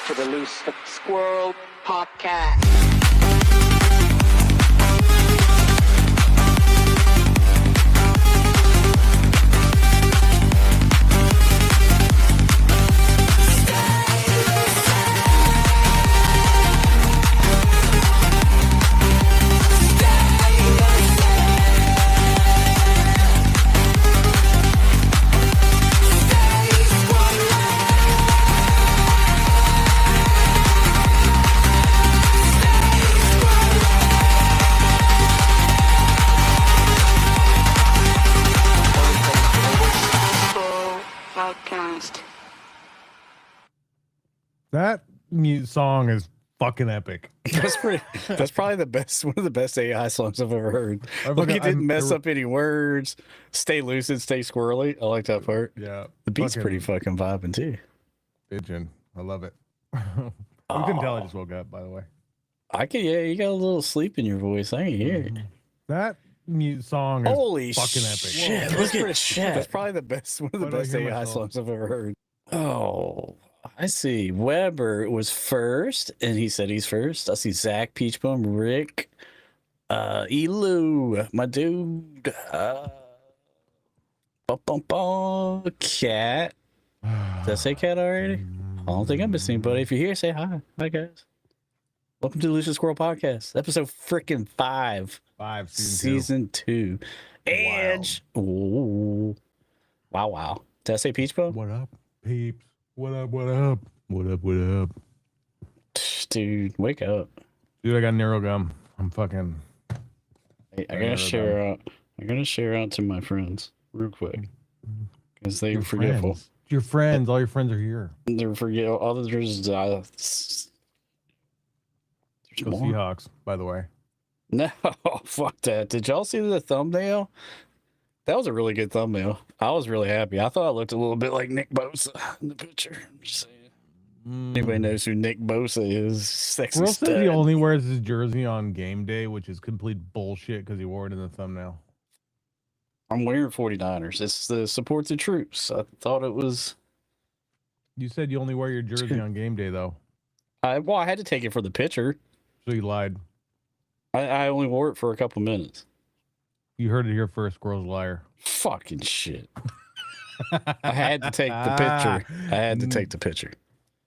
to the Lucid Squrl podcast. That song is fucking epic. That's probably the best, one of the best AI songs I've ever heard. Like, it didn't mess up any words. Stay lucid, stay squirrely. I like that part. Yeah, the beat's pretty fucking vibing too. Pigeon, I love it. You couldn't tell I just woke up, by the way. Yeah, you got a little sleep in your voice. I can hear it. That song is holy fucking epic. Shit! Look at shit. That's probably the best, one of the best AI songs I've ever heard. Oh, I see. Weber was first, and he said he's first. I see Zach, Peachbum, Rick, Elu, my dude, Cat. Did I say Cat already? I don't think I'm missing, buddy. If you're here, say hi. Hi, guys. Welcome to the Lucid Squrl podcast, episode freaking 5. Season 2. Edge. Wow. Wow. Did I say Peachbum? What up, peeps? What up? What up? What up? What up? Dude, wake up. Dude, I got narrow gum. I'm fucking. Hey, I'm gonna share out to my friends real quick because they're forgetful. Friends. Your friends, all your friends are here. They're forgetful. All there's Go Seahawks, by the way. No, fuck that. Did y'all see the thumbnail? That was a really good thumbnail. I was really happy. I thought it looked a little bit like Nick Bosa in the picture. I'm just saying. Anybody knows who Nick Bosa is? Sexy Squrl stud. says he only wears his jersey on game day, which is complete bullshit because he wore it in the thumbnail. I'm wearing 49ers. It's the support the troops. I thought it was. You said you only wear your jersey on game day, though. I had to take it for the picture. So you lied. I only wore it for a couple minutes. You heard it here first, Squrl's a liar. Fucking shit. I had to take the picture. I had to take the picture.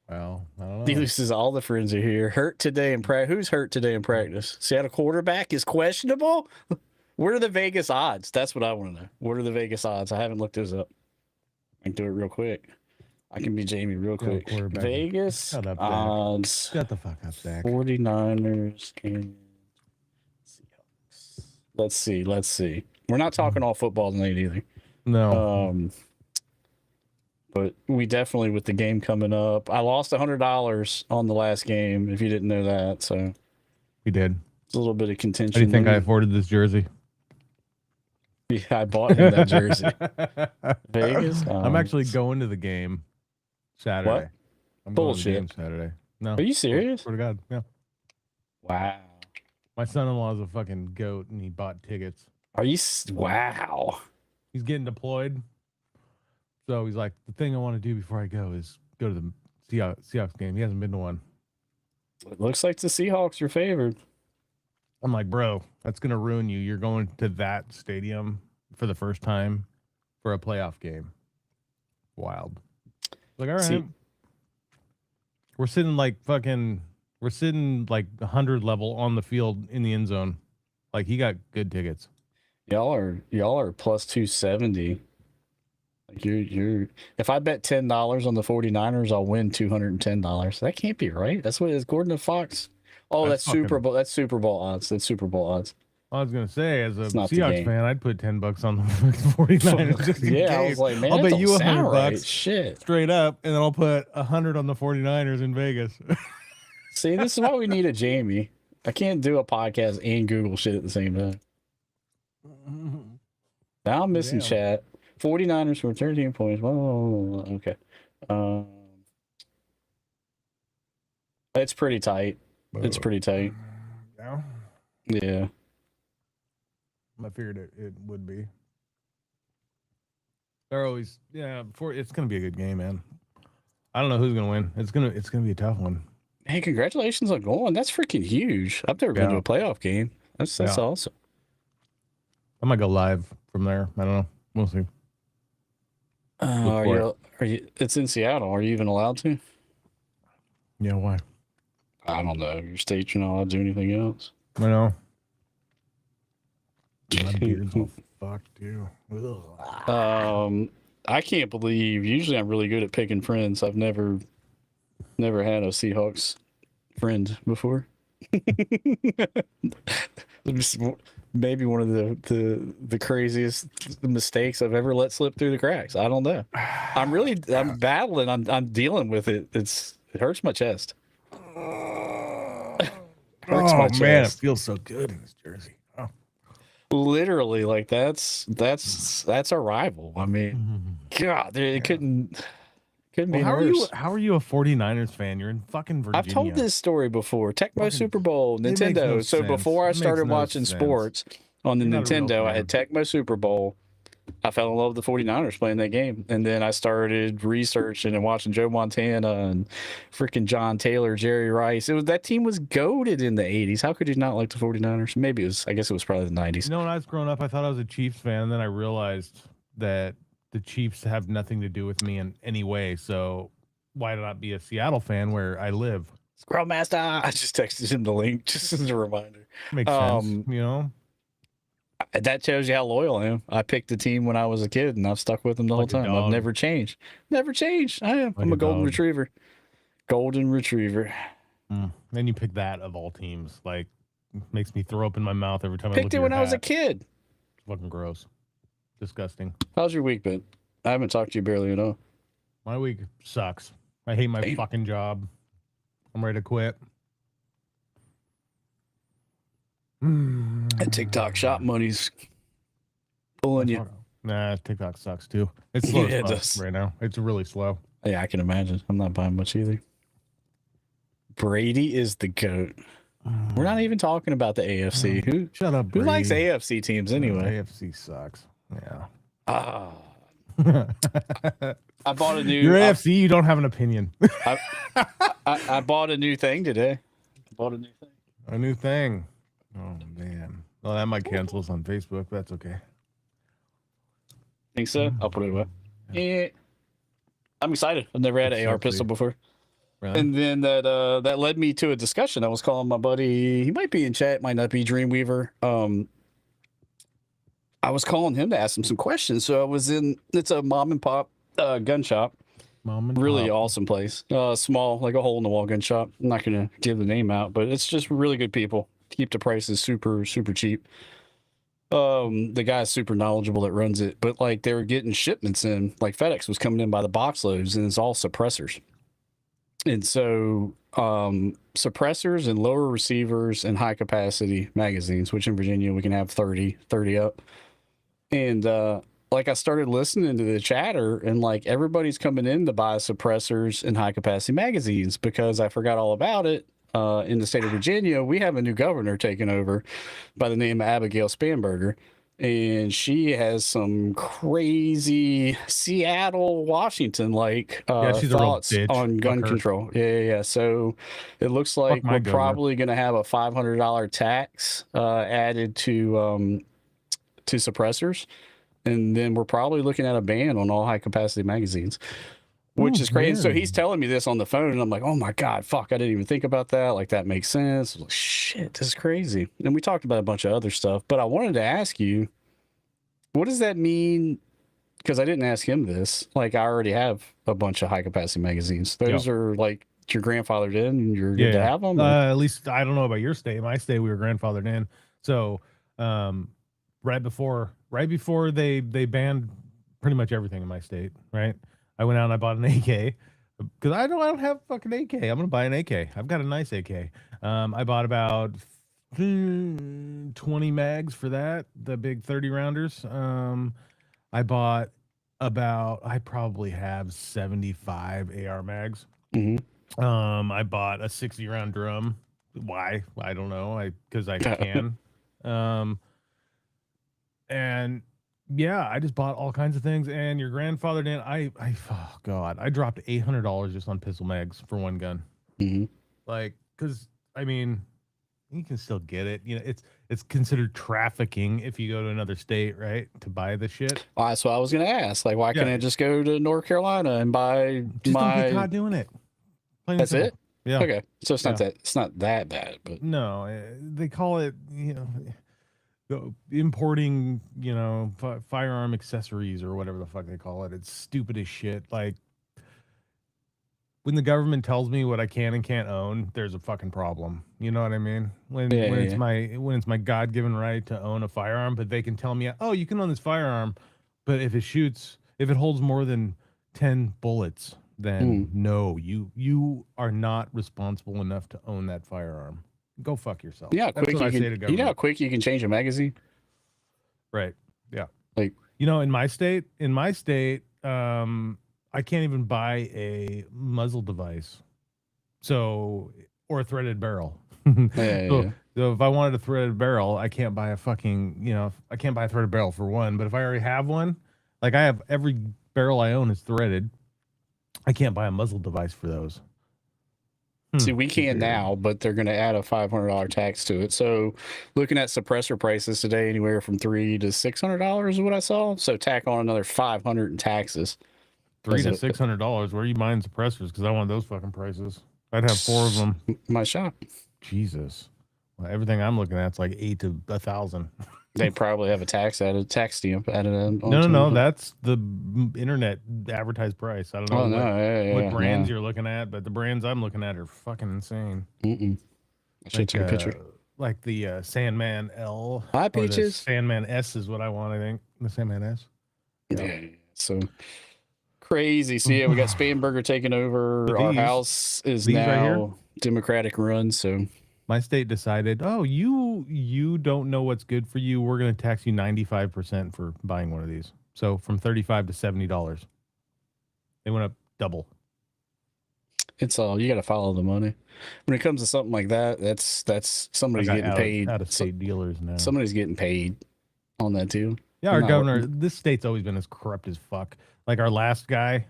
Well, I don't know. This is all the friends are here. Hurt today in practice. Who's hurt today in practice? Seattle quarterback is questionable? What are the Vegas odds? That's what I want to know. What are the Vegas odds? I haven't looked those up. I can do it real quick. I can be Jamie real quick. Vegas odds. Shut the fuck up, Zach. 49ers and Seahawks. Let's see. We're not talking all football tonight either. No. But we definitely, with the game coming up, I lost $100 on the last game, if you didn't know that. So we did. It's a little bit of contention. How do you think I afforded this jersey? Yeah, I bought him that jersey. Vegas. I'm actually going to the game Saturday. What? I'm Bullshit. going to the game Saturday. No. Are you serious? Swear to God. Yeah. Wow. My son-in-law is a fucking goat, and he bought tickets. Are you? Wow. He's getting deployed. So he's like, the thing I want to do before I go is go to the Seahawks game. He hasn't been to one. It looks like the Seahawks are favored. I'm like, bro, that's going to ruin you. You're going to that stadium for the first time for a playoff game. Wild. Like, all right. We're sitting like 100 level on the field in the end zone. Like, he got good tickets. Y'all are plus 270. Like you're if I bet $10 on the 49ers, I'll win $210. That can't be right. That's what it is according to Fox. Oh, that's Super Bowl. That's Super Bowl odds. That's Super Bowl odds. I was gonna say, as a Seahawks fan, I'd put $10 on the 49ers. Just in case. I was like, man, I'll bet you $100 right. Shit, straight up, and then I'll put 100 on the 49ers in Vegas. See, this is why we need a Jamie. I can't do a podcast and Google shit at the same time. Now I'm missing chat. 49ers for 13 points. Whoa, okay. It's pretty tight. It's pretty tight. Yeah. Yeah. I figured it would be. They're always, it's going to be a good game, man. I don't know who's gonna win. It's gonna be a tough one. Hey, congratulations on going. That's freaking huge. I've never been to Yeah. a playoff game. That's Yeah. awesome. I might go live from there. I don't know. We'll see. Are you? It's in Seattle. Are you even allowed to? Yeah, why? I don't know. Your state, you're not allowed to do anything else. I know. My beard's all fucked too. I can't believe. Usually, I'm really good at picking friends. I've never had a Seahawks friend before. Maybe one of the craziest mistakes I've ever let slip through the cracks. I don't know. I'm battling. I'm dealing with it. It hurts my chest. Hurts my chest. Man, it feels so good in this jersey. Oh. Literally, like that's a rival. I mean, God, it couldn't be worse. How are you a 49ers fan? You're in fucking Virginia. I've told this story before. Tecmo Super Bowl, Nintendo. So before I started watching sports on the Nintendo, I had Tecmo Super Bowl. I fell in love with the 49ers playing that game. And then I started researching and watching Joe Montana and freaking John Taylor, Jerry Rice. That team was goated in the 80s. How could you not like the 49ers? Maybe I guess it was probably the 90s. You know, when I was growing up, I thought I was a Chiefs fan. Then I realized that the Chiefs have nothing to do with me in any way. So why not be a Seattle fan where I live? Squrl Master. I just texted him the link just as a reminder. Makes sense, you know? That tells you how loyal I am. I picked the team when I was a kid, and I've stuck with them the whole time. I've never changed. Never changed. I am. I'm a golden retriever. Golden retriever. Then you pick that of all teams. Like, makes me throw up in my mouth every time I look at Picked it your when hat. I was a kid. Fucking gross. Disgusting. How's your week been? I haven't talked to you barely at all. My week sucks. I hate my fucking job. I'm ready to quit. And TikTok shop money's pulling you. Nah, TikTok sucks too. It's slow as fuck right now. It's really slow. Yeah, I can imagine. I'm not buying much either. Brady is the GOAT. We're not even talking about the AFC. Shut up, Who Brady. likes AFC teams anyway? AFC sucks. Yeah. I bought a new. Your AFC, you don't have an opinion. I bought a new thing today. A new thing. Oh man. Well, that might cancel us on Facebook. But that's okay. Think so? I'll put it away. Yeah. I'm excited. I've never had an AR pistol before. Really? And then that led me to a discussion. I was calling my buddy. He might be in chat. Might not be Dreamweaver. I was calling him to ask him some questions. So I was in. It's a mom and pop gun shop. Really awesome place. Small, like a hole in the wall gun shop. I'm not gonna give the name out, but it's just really good people. Keep the prices super cheap. The guy's super knowledgeable that runs it, but like they were getting shipments in, like FedEx was coming in by the box loads, and it's all suppressors. And so suppressors and lower receivers and high capacity magazines, which in Virginia we can have 30 up. And like I started listening to the chatter, and like everybody's coming in to buy suppressors and high capacity magazines because I forgot all about it. In the state of Virginia, we have a new governor taking over by the name of Abigail Spanberger. And she has some crazy Seattle, Washington like thoughts on gun control. Yeah. So it looks like we're probably going to have a $500 tax added to suppressors. And then we're probably looking at a ban on all high capacity magazines, which is crazy. So he's telling me this on the phone, and I'm like, oh my God, fuck, I didn't even think about that. Like, that makes sense. Like, shit, this is crazy. And we talked about a bunch of other stuff, but I wanted to ask you, what does that mean? Because I didn't ask him this. Like, I already have a bunch of high capacity magazines. Those are like your grandfathered in, and you're good to have them. At least I don't know about your state. My state, we were grandfathered in. So, right before they banned pretty much everything in my state, right? I went out and I bought an AK because I don't have fucking AK. I'm gonna buy an AK. I've got a nice AK. I bought about 20 mags for that, the big 30 rounders. I probably have 75 AR mags. I bought a 60 round drum. Why? I don't know. Because I can. And Yeah, I just bought all kinds of things, and your grandfather did. Oh God, I dropped $800 just on pistol mags for one gun. Mm-hmm. Like, because I mean, you can still get it. You know, it's considered trafficking if you go to another state, right, to buy the shit. Well, that's what I was going to ask. Like, why Yeah, can't I just go to North Carolina and buy just don't get my? caught doing it. Plain and That's simple. it. Yeah, Okay, so it's not yeah. that bad, but No, they call it, importing, firearm accessories or whatever the fuck they call it. It's stupid as shit. Like, when the government tells me what I can and can't own, there's a fucking problem. You know what I mean? When yeah, when it's yeah. my God given right to own a firearm, but they can tell me, oh, you can own this firearm, but if it holds more than 10 bullets, then Mm. no, you are not responsible enough to own that firearm. Go fuck yourself. You know how That's quick what you I say can. to You know how government. quick you can change a magazine. Right. Yeah. Like, In my state, I can't even buy a muzzle device. So, or a threaded barrel. yeah, so, yeah. so if I wanted a threaded barrel, I can't buy a fucking, I can't buy a threaded barrel for one. But if I already have one, like I have every barrel I own is threaded. I can't buy a muzzle device for those. See, we can Weird. now, but they're going to add a $500 tax to it. So, looking at suppressor prices today, anywhere from $300 to $600 is what I saw. So, tack on another 500 in taxes. $300 to $600. Where are you buying suppressors? Because I want those fucking prices. I'd have 4 of them. My shop. Jesus. Well, everything I'm looking at is like 8 to 1,000. They probably have a tax stamp added on. No. That's the internet advertised price. I don't know Oh no, what brands no. you're looking at, but the brands I'm looking at are fucking insane. I should take a picture. Like the Sandman L Hi, or the Peaches. Sandman S is what I want. I think the Sandman S. Yeah. So crazy. So yeah, we got Spanberger taking over. But Our house is these right here? now Democratic run. So My state decided, oh, you don't know what's good for you. We're going to tax you 95% for buying one of these. So from $35 to $70, they went up double. it's all you got to follow the money. When it comes to something like that, that's somebody's getting paid. Out of state dealers now. Somebody's getting paid on that too. Yeah, our governor. This state's always been as corrupt as fuck. Like our last guy,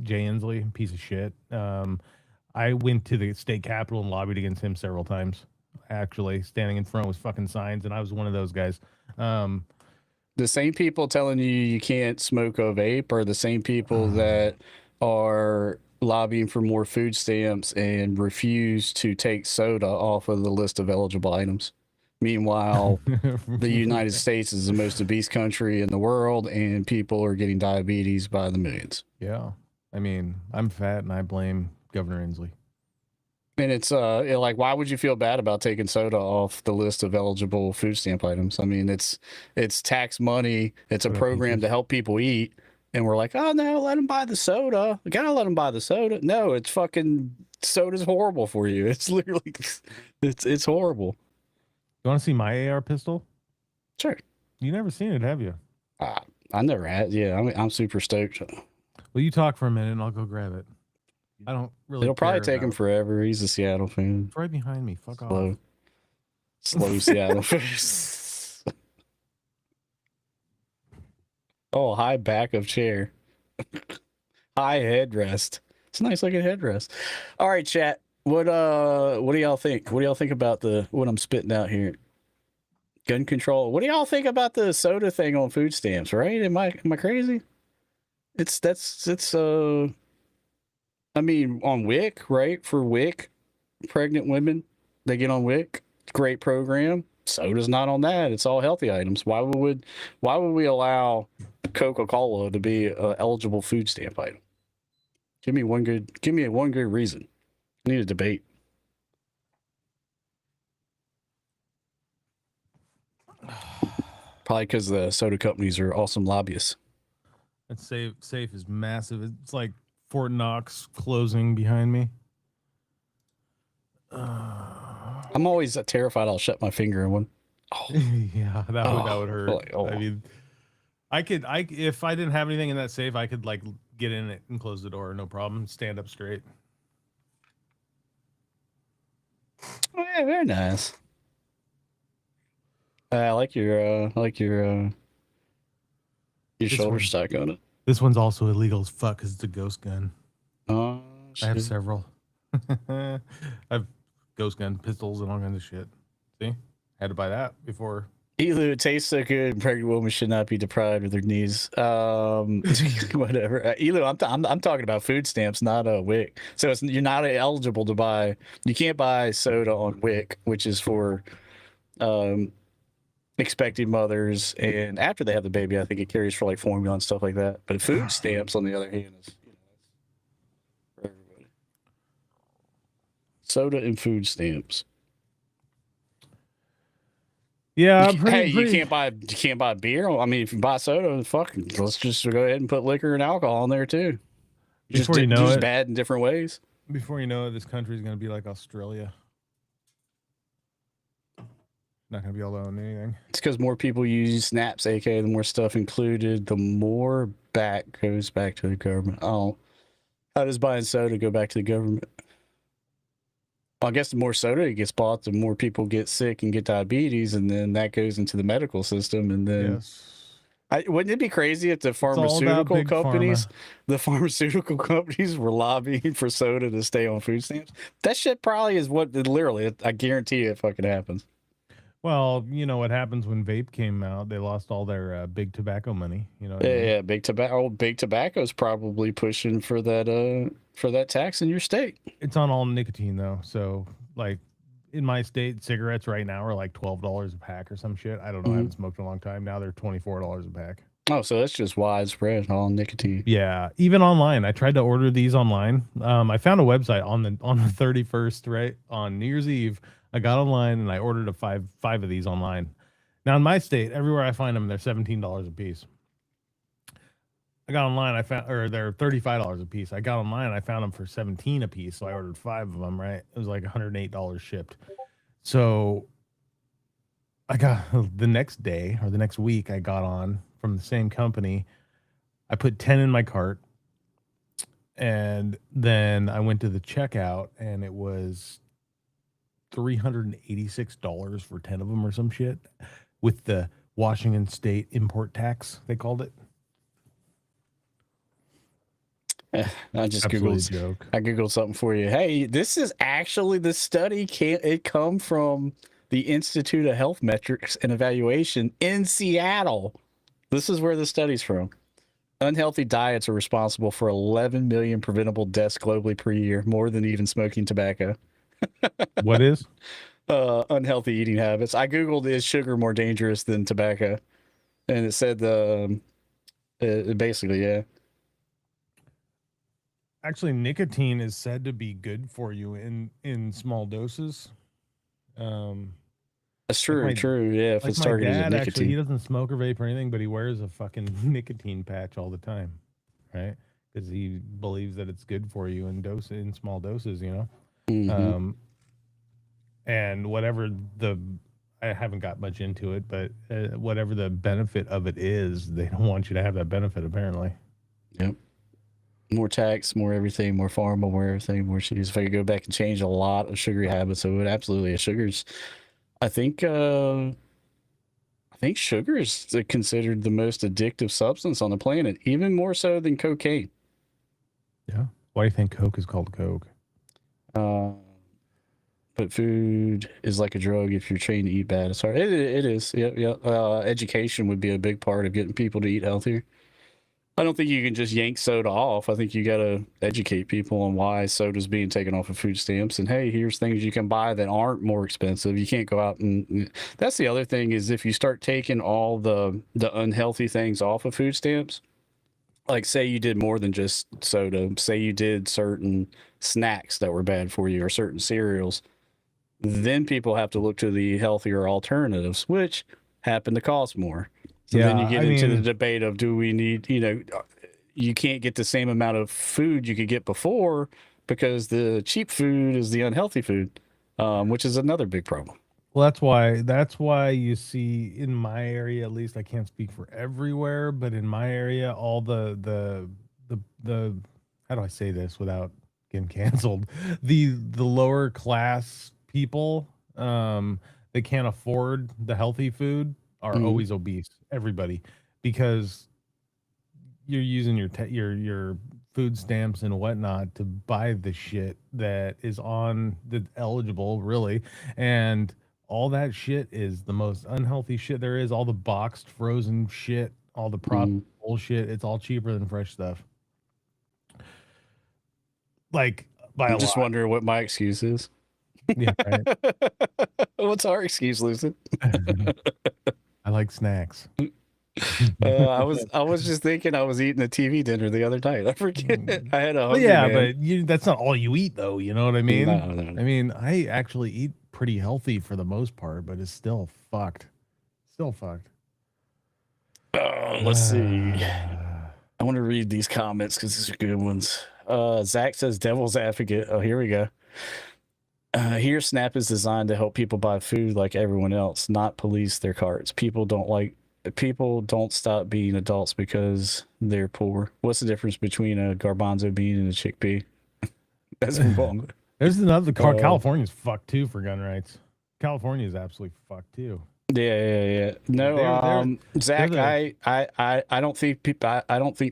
Jay Inslee, piece of shit. I went to the state capitol and lobbied against him several times. Actually, standing in front with fucking signs, and I was one of those guys. The same people telling you can't smoke a vape are the same people that are lobbying for more food stamps and refuse to take soda off of the list of eligible items. Meanwhile, the United States is the most obese country in the world, and people are getting diabetes by the millions. Yeah, I mean, I'm fat, and I blame Governor Inslee. And it's like, why would you feel bad about taking soda off the list of eligible food stamp items? I mean, it's tax money. It's a program to help people eat, and we're like, oh no, let them buy the soda. We gotta let them buy the soda. No, it's fucking soda's horrible for you. It's literally, it's horrible. You want to see my AR pistol? Sure. You never seen it, have you? I never had. Yeah, I'm super stoked. Well, you talk for a minute, and I'll go grab it. I don't really. It'll probably take him forever. He's a Seattle fan. It's right behind me. Fuck off. Slow Seattle fan. Oh, high back of chair. High headrest. It's a nice looking headrest. All right, chat. What do y'all think? What do y'all think about what I'm spitting out here? Gun control. What do y'all think about the soda thing on food stamps, right? Am I crazy? It's I mean, on WIC, right? For WIC, pregnant women, they get on WIC. Great program. Soda's not on that. It's all healthy items. Why would we allow Coca-Cola to be an eligible food stamp item? Give me one good reason. I need a debate. Probably because the soda companies are awesome lobbyists. That safe is massive. It's like Fort Knox closing behind me. I'm always terrified I'll shut my finger in one. Oh. Yeah, that would hurt. Like, oh. I mean, if I didn't have anything in that safe, I could like get in it and close the door, no problem. Stand up straight. Oh yeah, very nice. I like your Your This shoulder one- stock on it. This one's also illegal as fuck because it's a ghost gun. Oh, I have shit. several. I have ghost gun pistols and all kinds of shit. See, had to buy that before. Elu, it tastes so good. And pregnant women should not be deprived of their needs. Whatever. Elu, I'm talking about food stamps, not a WIC. So you're not eligible to buy. You can't buy soda on WIC, which is for expecting mothers, and after they have the baby, I think it carries for like formula and stuff like that. But food stamps, on the other hand, is for everybody. Soda and food stamps. Yeah, You can't buy beer. I mean, if you buy soda, fuck, let's just go ahead and put liquor and alcohol in there too. Before you know just it, bad in different ways. Before you know it, this country is going to be like Australia. Not going to be able to own anything. It's because more people use snaps, aka the more stuff included, the more back goes back to the government. Oh, how does buying soda go back to the government? Well, I guess the more soda it gets bought, the more people get sick and get diabetes, and then that goes into the medical system. And then, Yes. wouldn't it be crazy if the all about pharmaceutical big companies, pharma. were lobbying for soda to stay on food stamps? That shit probably is what literally, I guarantee it fucking happens. Well, you know what happens when vape came out? They lost all their big tobacco money. You know. What I mean? Yeah, big tobacco's probably pushing for that tax in your state. It's on all nicotine though. So like in my state, cigarettes right now are like $12 a pack or some shit. I don't know. I haven't smoked in a long time. Now they're $24 a pack. Oh, so that's just widespread all nicotine. Yeah, even online. I tried to order these online. I found a website on the 31st, right on New Year's Eve. I got online and I ordered five of these online. Now in my state, everywhere I find them, they're $17 a piece. I got online, they're $35 a piece. I got online, I found them for $17 a piece, so I ordered 5 of them. Right, it was like $108 shipped. So I got the next day or the next week, I got on from the same company. I put 10 in my cart, and then I went to the checkout, and it was $386 for 10 of them or some shit with the Washington State import tax, they called it. I just Absolutely googled. joke. I googled something for you. Hey, this is actually the study. It come from the Institute of Health Metrics and Evaluation in Seattle. This is where the study's from. Unhealthy diets are responsible for 11 million preventable deaths globally per year, more than even smoking tobacco. What is? Unhealthy eating habits. I googled, is sugar more dangerous than tobacco? And it said basically, yeah. Actually, nicotine is said to be good for you in small doses. That's true. my- True. Yeah. If Like it's my targeted at dad, actually, he nicotine. doesn't smoke or vape or anything, but he wears a fucking nicotine patch all the time, right? Because he believes that it's good for you in small doses, you know. Mhm. And whatever I haven't got much into it, but whatever the benefit of it is, they don't want you to have that benefit, apparently. Yep. More tax, more everything, more pharma, more everything, more cheese. If I could go back and change a lot of sugary habits, I would absolutely. Sugar's, I think sugar is considered the most addictive substance on the planet, even more so than cocaine. Yeah. Why do you think Coke is called Coke? But food is like a drug if you're trained to eat bad. It's hard. It is. Yeah. Education would be a big part of getting people to eat healthier. I don't think you can just yank soda off. I think you got to educate people on why soda's being taken off of food stamps. And hey, here's things you can buy that aren't more expensive. You can't go out and. That's the other thing is if you start taking all the unhealthy things off of food stamps, like say you did more than just soda, say you did certain snacks that were bad for you or certain cereals, then people have to look to the healthier alternatives, which happen to cost more. So then you get into the debate of, do we need, you can't get the same amount of food you could get before because the cheap food is the unhealthy food, which is another big problem. Well, that's why you see in my area, at least, I can't speak for everywhere, but in my area, all the how do I say this without getting canceled? The lower class people, they can't afford the healthy food are always obese. Everybody, because you're using your food stamps and whatnot to buy the shit that is on the eligible, really, and all that shit is the most unhealthy shit there is. All the boxed frozen shit, all the processed bullshit. It's all cheaper than fresh stuff. Like by I'm a just lot. wondering what my excuse is. Yeah, right. What's our excuse, Lucid? I like snacks. I was just thinking I was eating a TV dinner the other night. I forget. I had a But Hungry yeah, Man. but that's not all you eat, though. You know what I mean? No. I mean, I actually eat pretty healthy for the most part, but it's still fucked. Still fucked. Let's see. I want to read these comments because these are good ones. Zach says, "Devil's advocate." Oh, here we go. Here, Snap is designed to help people buy food like everyone else, not police their carts. People don't stop being adults because they're poor. What's the difference between a garbanzo bean and a chickpea? That's wrong. There's another California's fucked too for gun rights. California is absolutely fucked too. Yeah. No, Zach, I don't think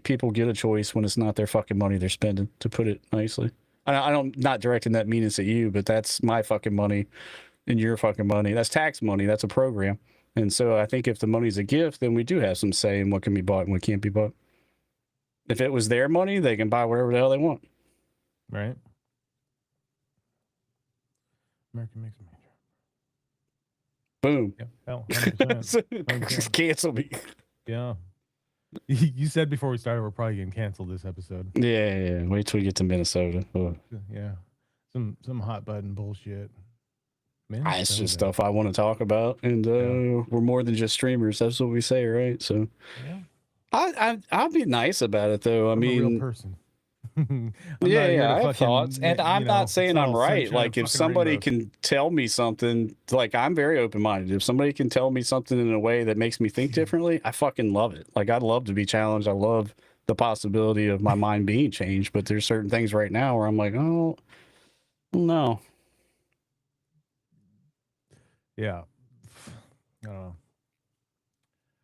people get a choice when it's not their fucking money they're spending. To put it nicely, I don't not directing that meanness at you, but that's my fucking money and your fucking money. That's tax money. That's a program. And so I think if the money's a gift, then we do have some say in what can be bought and what can't be bought. If it was their money, they can buy whatever the hell they want. Right. American makes America. Boom. Yeah. Hell, 100%. Cancel me. Yeah. You said before we started we're probably getting canceled this episode. Yeah. Wait till we get to Minnesota. Oh. Yeah. Some hot button bullshit. It's just stuff I want to talk about, and we're more than just streamers. That's what we say, right? So, yeah. I'll be nice about it, though. I'm a real person. I have thoughts, and I'm not saying I'm right. Like, if somebody can tell me something, like, I'm very open-minded. If somebody can tell me something in a way that makes me think differently, I fucking love it. Like, I'd love to be challenged. I love the possibility of my mind being changed, but there's certain things right now where I'm like, oh, no. Yeah. I don't know.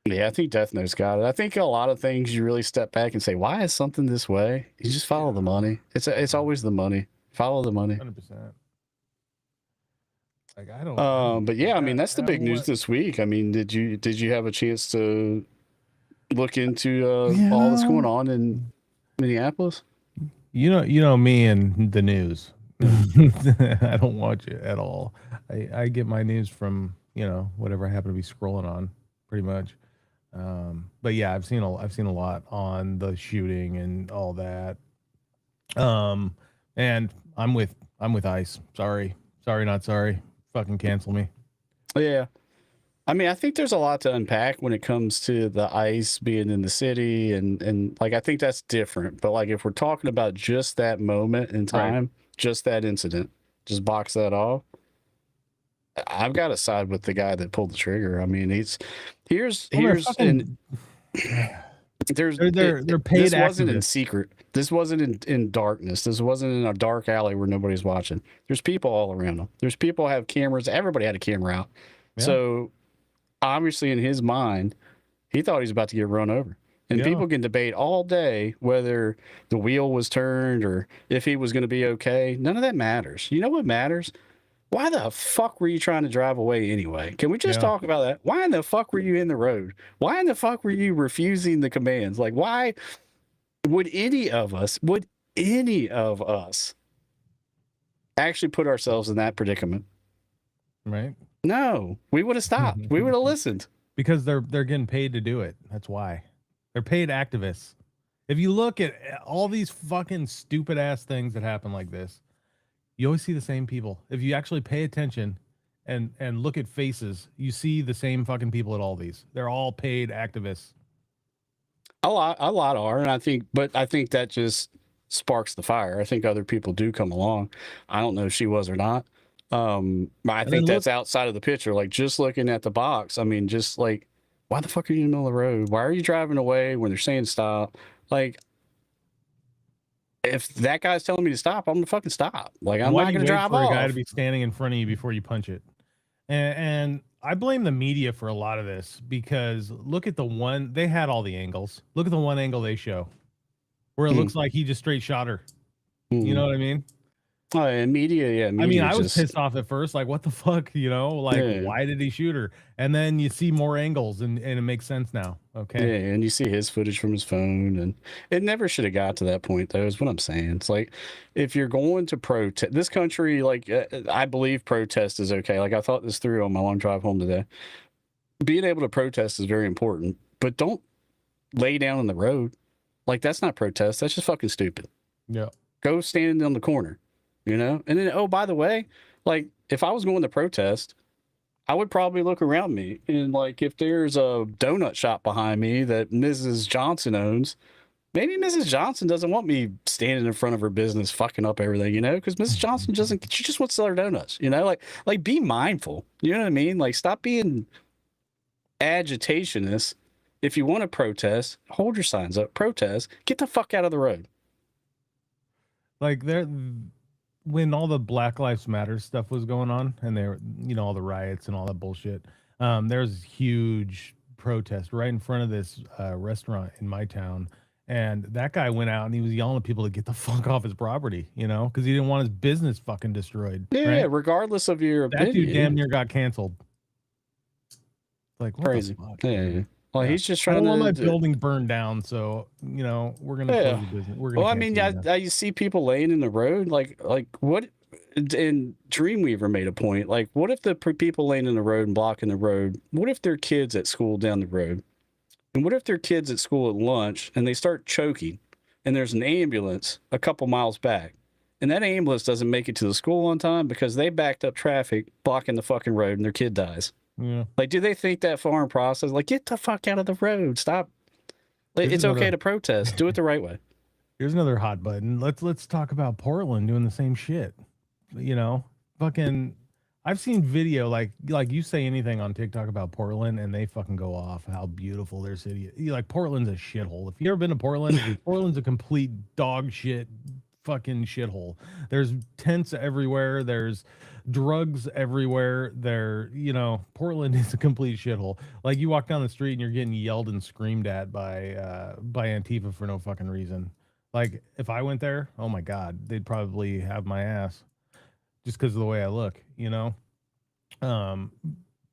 Yeah, I think Death Note's got it. I think a lot of things you really step back and say, why is something this way? You just follow the money. It's always the money. Follow the money. 100%. Like I don't. But yeah, I mean that's the big news this week. I mean, did you have a chance to look into all that's going on in Minneapolis? You know me and the news. I don't watch it at all. I get my news from whatever I happen to be scrolling on, pretty much. But yeah, I've seen a lot on the shooting and all that. And I'm with ICE. Sorry, not sorry. Fucking cancel me. Yeah. I mean, I think there's a lot to unpack when it comes to the ICE being in the city and like I think that's different. But like if we're talking about just that moment in time, just that incident, just box that off. I've got to side with the guy that pulled the trigger. I mean, they're paid. This wasn't in secret. This wasn't in darkness. This wasn't in a dark alley where nobody's watching. There's people all around them. There's people have cameras. Everybody had a camera out. Yeah. So obviously in his mind, he thought he was about to get run over. And people can debate all day whether the wheel was turned or if he was going to be okay. None of that matters. You know what matters? Why the fuck were you trying to drive away anyway? Can we just talk about that? Why in the fuck were you in the road? Why in the fuck were you refusing the commands? Like, why would any of us actually put ourselves in that predicament? Right? No, we would have stopped. We would have listened. Because they're getting paid to do it. That's why. They're paid activists. If you look at all these fucking stupid ass things that happen like this, you always see the same people. If you actually pay attention and look at faces, you see the same fucking people at all these. They're all paid activists. A lot are, and I think that just sparks the fire. I think other people do come along. I don't know if she was or not. I think that's outside of the picture. Like just looking at the box, I mean, just like, why the fuck are you in the middle of the road? Why are you driving away when they're saying stop? Like, if that guy's telling me to stop, I'm gonna fucking stop. Like, I'm not gonna drive off. For a guy to be standing in front of you before you punch it, and I blame the media for a lot of this because look at the one they had all the angles. Look at the one angle they show where it looks like he just straight shot her. You know what I mean? Oh, and media, yeah, I mean, media I was just pissed off at first, like, what the fuck, you know? Like, yeah. why did he shoot her? And then you see more angles and it makes sense now. Okay. Yeah, and you see his footage from his phone, and it never should have got to that point, though, is what I'm saying. It's like, if you're going to protest, this country, like, I believe protest is okay. Like, I thought this through on my long drive home today. Being able to protest is very important, but don't lay down in the road. Like, that's not protest. That's just fucking stupid. Yeah. Go stand on the corner, you know? And then, oh, by the way, like, if I was going to protest, I would probably look around me and, like, if there's a donut shop behind me that Mrs. Johnson owns, maybe Mrs. Johnson doesn't want me standing in front of her business fucking up everything, you know? Because Mrs. Johnson doesn't, she just wants to sell her donuts, you know? Like be mindful, you know what I mean? Like, stop being agitationists. If you want to protest, hold your signs up, protest, get the fuck out of the road. Like when all the Black Lives Matter stuff was going on and there, you know, all the riots and all that bullshit, there's huge protest right in front of this restaurant in my town. And that guy went out and he was yelling at people to get the fuck off his property, you know, because he didn't want his business fucking destroyed. Yeah, right? regardless of your opinion. That dude damn near got canceled. Like, what Crazy. the fuck? Yeah. Well, he's just I trying don't want my to. building burned down, so you know we're gonna Yeah. close the business. We're gonna Well, I mean, you see people laying in the road, like what? And Dreamweaver made a point. Like, what if the people laying in the road and blocking the road? What if their kids at school down the road? And what if their kids at school at lunch and they start choking, and there's an ambulance a couple miles back, and that ambulance doesn't make it to the school on time because they backed up traffic blocking the fucking road, and their kid dies. Yeah. Like, do they think that far in process? Like, get the fuck out of the road. Stop. Like, it's okay to protest. Do it the right way. Here's another hot button. Let's talk about Portland doing the same shit. You know, fucking. I've seen video like you say anything on TikTok about Portland and they fucking go off how beautiful their city is. Like Portland's a shithole. If you ever been to Portland, Portland's a complete dog shit fucking shithole. There's tents everywhere. There's drugs everywhere. You know, Portland is a complete shithole. Like you walk down the street and you're getting yelled and screamed at by Antifa for no fucking reason. Like if I went there, oh my God, they'd probably have my ass just because of the way I look, you know?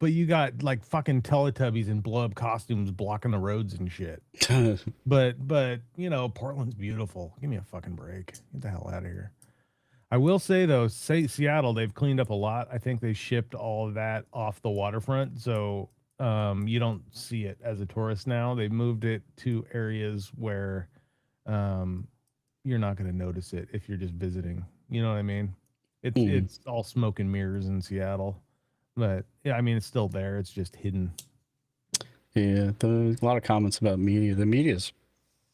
But you got like fucking Teletubbies in blow up costumes blocking the roads and shit. but you know, Portland's beautiful. Give me a fucking break. Get the hell out of here. I will say though, Seattle, they've cleaned up a lot. I think they shipped all of that off the waterfront, so you don't see it as a tourist now. They've moved it to areas where you're not going to notice it if you're just visiting. You know what I mean? It's all smoke and mirrors in Seattle, but yeah, I mean it's still there. It's just hidden. Yeah, there's a lot of comments about media. The media's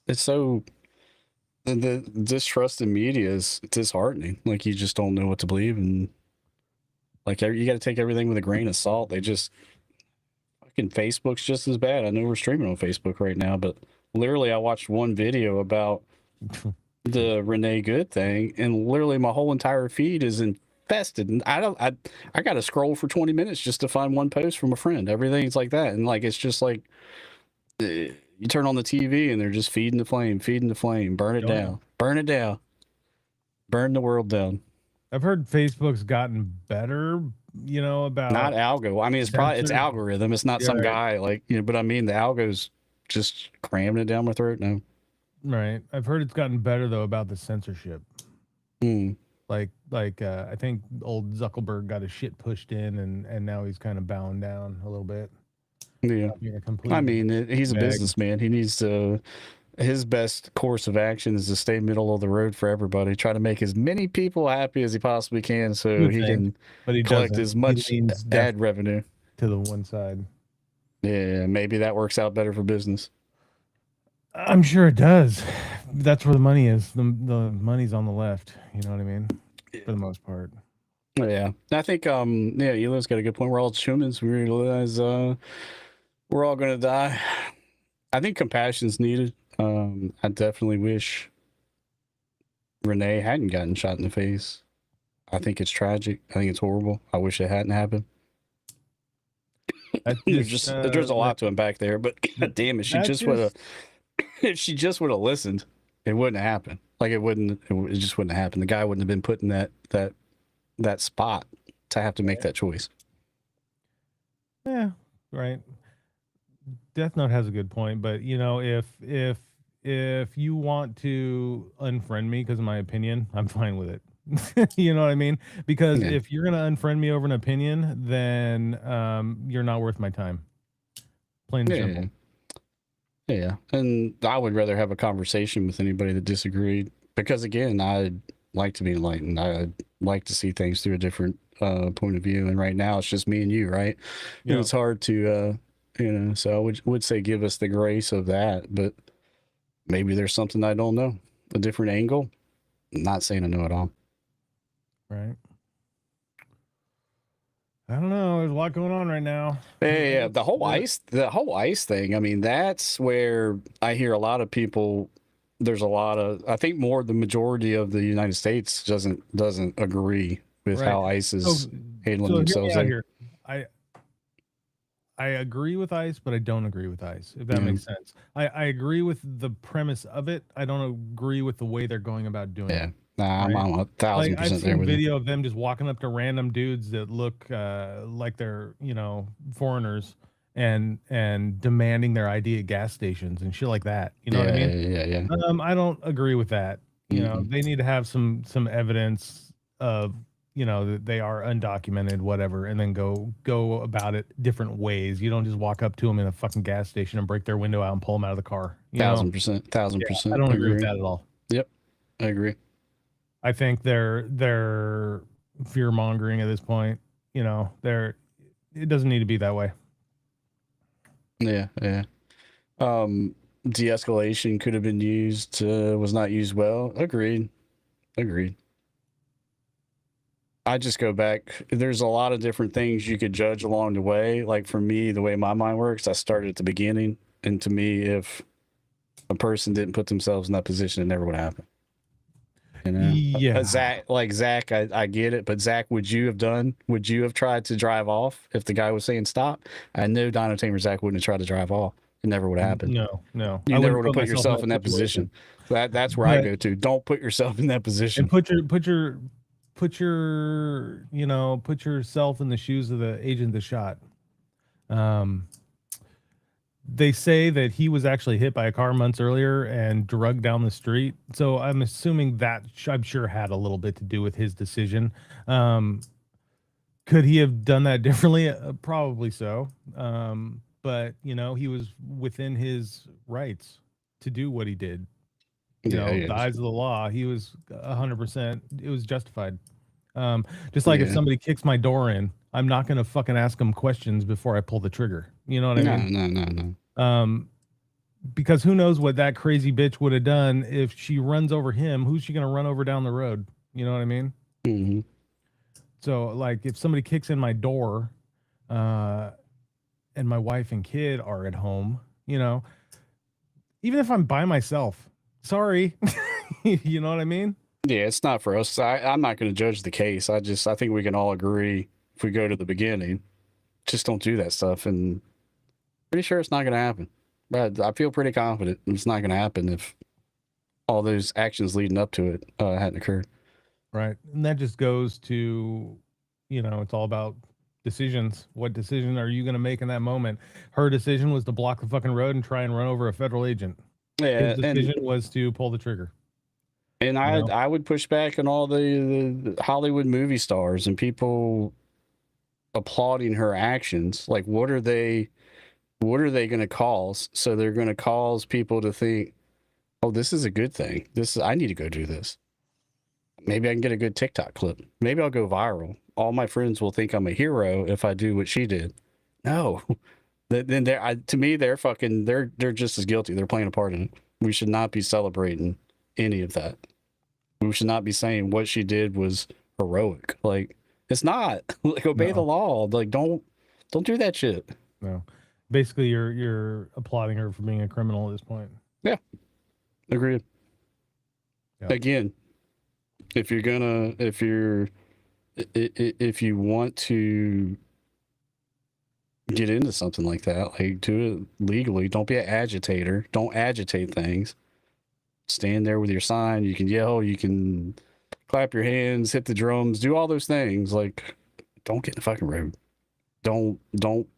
it's so the distrust in media is disheartening. Like you just don't know what to believe, and like you got to take everything with a grain of salt. They just fucking Facebook's just as bad. I know we're streaming on Facebook right now, but literally I watched one video about the Renee Good thing, and literally my whole entire feed is infested. And I got to scroll for 20 minutes just to find one post from a friend. Everything's like that, and like it's just like you turn on the TV and they're just feeding the flame, burn it down, burn it down, burn the world down. I've heard Facebook's gotten better, you know, about not algo. I mean, it's algorithm. It's not some guy like, you know, but I mean the algo's just cramming it down my throat now. Right. I've heard it's gotten better though about the censorship. Like I think old Zuckerberg got his shit pushed in and now he's kind of bowing down a little bit. Yeah. I mean, he's a businessman. He needs to his best course of action is to stay middle of the road for everybody. Try to make as many people happy as he possibly can so he can collect as much ad revenue to the one side. Yeah, maybe that works out better for business. I'm sure it does. That's where the money is. The money's on the left. You know what I mean? For the most part. Yeah. I think Elo's got a good point. We're all humans. We realize we're all gonna die. I think compassion's needed. I definitely wish Renee hadn't gotten shot in the face. I think it's tragic. I think it's horrible. I wish it hadn't happened. That There's a lot to unpack there, but God damn it, she just would have. If she just would have listened, it wouldn't have happened. Like it just wouldn't have happened. The guy wouldn't have been put in that spot to have to make that choice. Yeah, right. Death Note has a good point, but you know, if you want to unfriend me because of my opinion, I'm fine with it. You know what I mean? Because Yeah. if you're gonna unfriend me over an opinion, then you're not worth my time. Plain and simple. Yeah, and I would rather have a conversation with anybody that disagreed because, again, I like to be enlightened. I like to see things through a different point of view. And right now, it's just me and you, right? Yeah. And it's hard to, So I would say give us the grace of that, but maybe there's something I don't know, a different angle. I'm not saying I know it all. Right. I don't know. There's a lot going on right now. Yeah, the whole ice thing. I mean, that's where I hear a lot of people. There's a lot of, I think, the majority of the United States doesn't agree with how ICE is handling themselves. Hear me out here. I agree with ICE, but I don't agree with ICE. If that makes sense. I agree with the premise of it. I don't agree with the way they're going about doing it. Nah, right? I'm 1,000% I've there seen with video of them just walking up to random dudes that look like they're, foreigners and demanding their ID at gas stations and shit like that. You know what I mean? Yeah. I don't agree with that. You know, they need to have some evidence of, that they are undocumented, whatever, and then go about it different ways. You don't just walk up to them in a fucking gas station and break their window out and pull them out of the car. 1,000%. I don't agree with that at all. Yep, I agree. I think they're fear mongering at this point. It doesn't need to be that way. Yeah. De-escalation could have been used, was not used well. Agreed. I just go back. There's a lot of different things you could judge along the way. Like for me, the way my mind works, I started at the beginning. And to me, if a person didn't put themselves in that position, it never would happen. Yeah. Zach, I get it. But Zach, would you have tried to drive off if the guy was saying stop? I know Dino Tamer Zach wouldn't have tried to drive off. It never would have happened. No. You never would have put yourself in that position. That's where I go to. Don't put yourself in that position. And put yourself in the shoes of the agent that shot. They say that he was actually hit by a car months earlier and drugged down the street. So I'm assuming that I'm sure had a little bit to do with his decision. Could he have done that differently? Probably so. But he was within his rights to do what he did. The eyes of the law, he was 100%. It was justified. Just like if somebody kicks my door in, I'm not going to fucking ask them questions before I pull the trigger. You know what I mean? No. Because who knows what that crazy bitch would have done if she runs over him? Who's she going to run over down the road? You know what I mean? Mm-hmm. So, like, if somebody kicks in my door, and my wife and kid are at home, even if I'm by myself, sorry, you know what I mean? Yeah, it's not for us. I'm not going to judge the case. I think we can all agree if we go to the beginning, just don't do that stuff. And pretty sure it's not going to happen. But I feel pretty confident it's not going to happen if all those actions leading up to it hadn't occurred. Right. And that just goes to, it's all about decisions. What decision are you going to make in that moment? Her decision was to block the fucking road and try and run over a federal agent. Yeah, his decision was to pull the trigger. And I would push back on all the Hollywood movie stars and people applauding her actions. Like, what are they going to cause? So they're going to cause people to think, oh, this is a good thing. I need to go do this. Maybe I can get a good TikTok clip. Maybe I'll go viral. All my friends will think I'm a hero if I do what she did. No. Then to me, they're just as guilty. They're playing a part in it. We should not be celebrating any of that. We should not be saying what she did was heroic. Like, it's not. Like, obey the law. Like, don't do that shit. No. Basically, you're applauding her for being a criminal at this point. Yeah. Agreed. Yep. Again, if you want to get into something like that. Like, do it legally. Don't be an agitator. Don't agitate things. Stand there with your sign. You can yell. You can clap your hands, hit the drums, do all those things. Like, don't get in the fucking road. Don't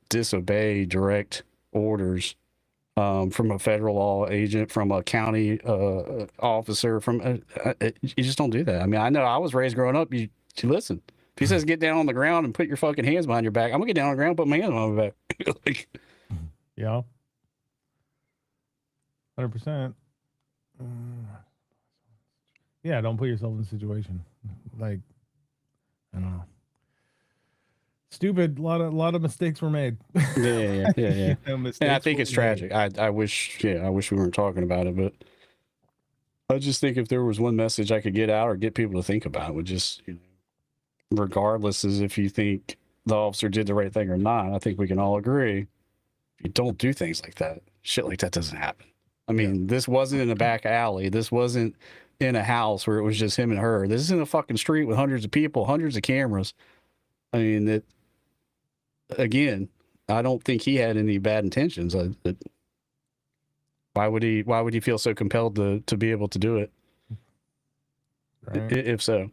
disobey direct orders from a federal law agent, from a county officer. You just don't do that. I mean, I know I was raised growing up. You listen. If he says get down on the ground and put your fucking hands behind your back, I'm gonna get down on the ground and put my hands behind my back. Like, Yeah. 100%. Yeah, don't put yourself in a situation. Like, I don't know. Stupid. A lot of mistakes were made. yeah. You know, And I mistakes think were it's made. tragic. I wish we weren't talking about it, but I just think if there was one message I could get out or get people to think about, would just, regardless as if you think the officer did the right thing or not, I think we can all agree, you don't do things like that. Shit like that doesn't happen. I mean, this wasn't in a back alley. This wasn't in a house where it was just him and her. This is in a fucking street with hundreds of people, hundreds of cameras. I mean, again, I don't think he had any bad intentions. Why would he feel so compelled to be able to do it? Right. If so.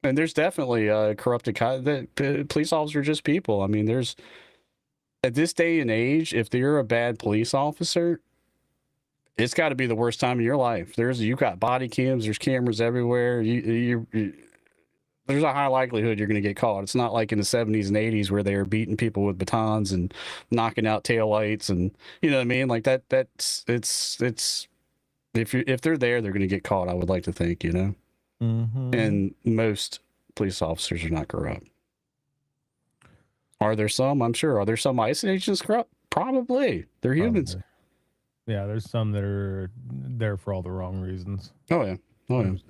And there's definitely corrupted police officers are just people. I mean, there's, at this day and age, if you're a bad police officer, it's got to be the worst time of your life. You got body cams, there's cameras everywhere. There's a high likelihood you're going to get caught. It's not like in the 70s and 80s where they were beating people with batons and knocking out taillights, and you know what I mean? Like it's if they're there, they're going to get caught, I would like to think, Mm-hmm. And most police officers are not corrupt. Are there some? I'm sure. Are there some ICE agents corrupt? Probably. They're humans. Probably. Yeah, there's some that are there for all the wrong reasons. Oh yeah. 100%.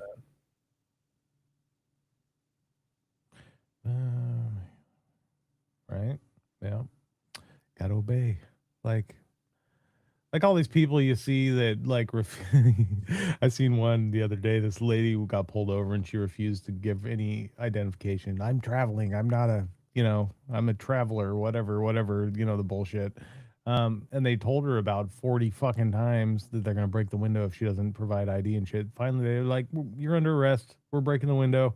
Right? Yeah. Gotta obey. Like all these people you see that like I seen one the other day. This lady who got pulled over and she refused to give any identification. I'm traveling. I'm not a, I'm a traveler, whatever, the bullshit. And they told her about 40 fucking times that they're gonna break the window if she doesn't provide ID and shit. Finally, they're like, "You're under arrest. We're breaking the window."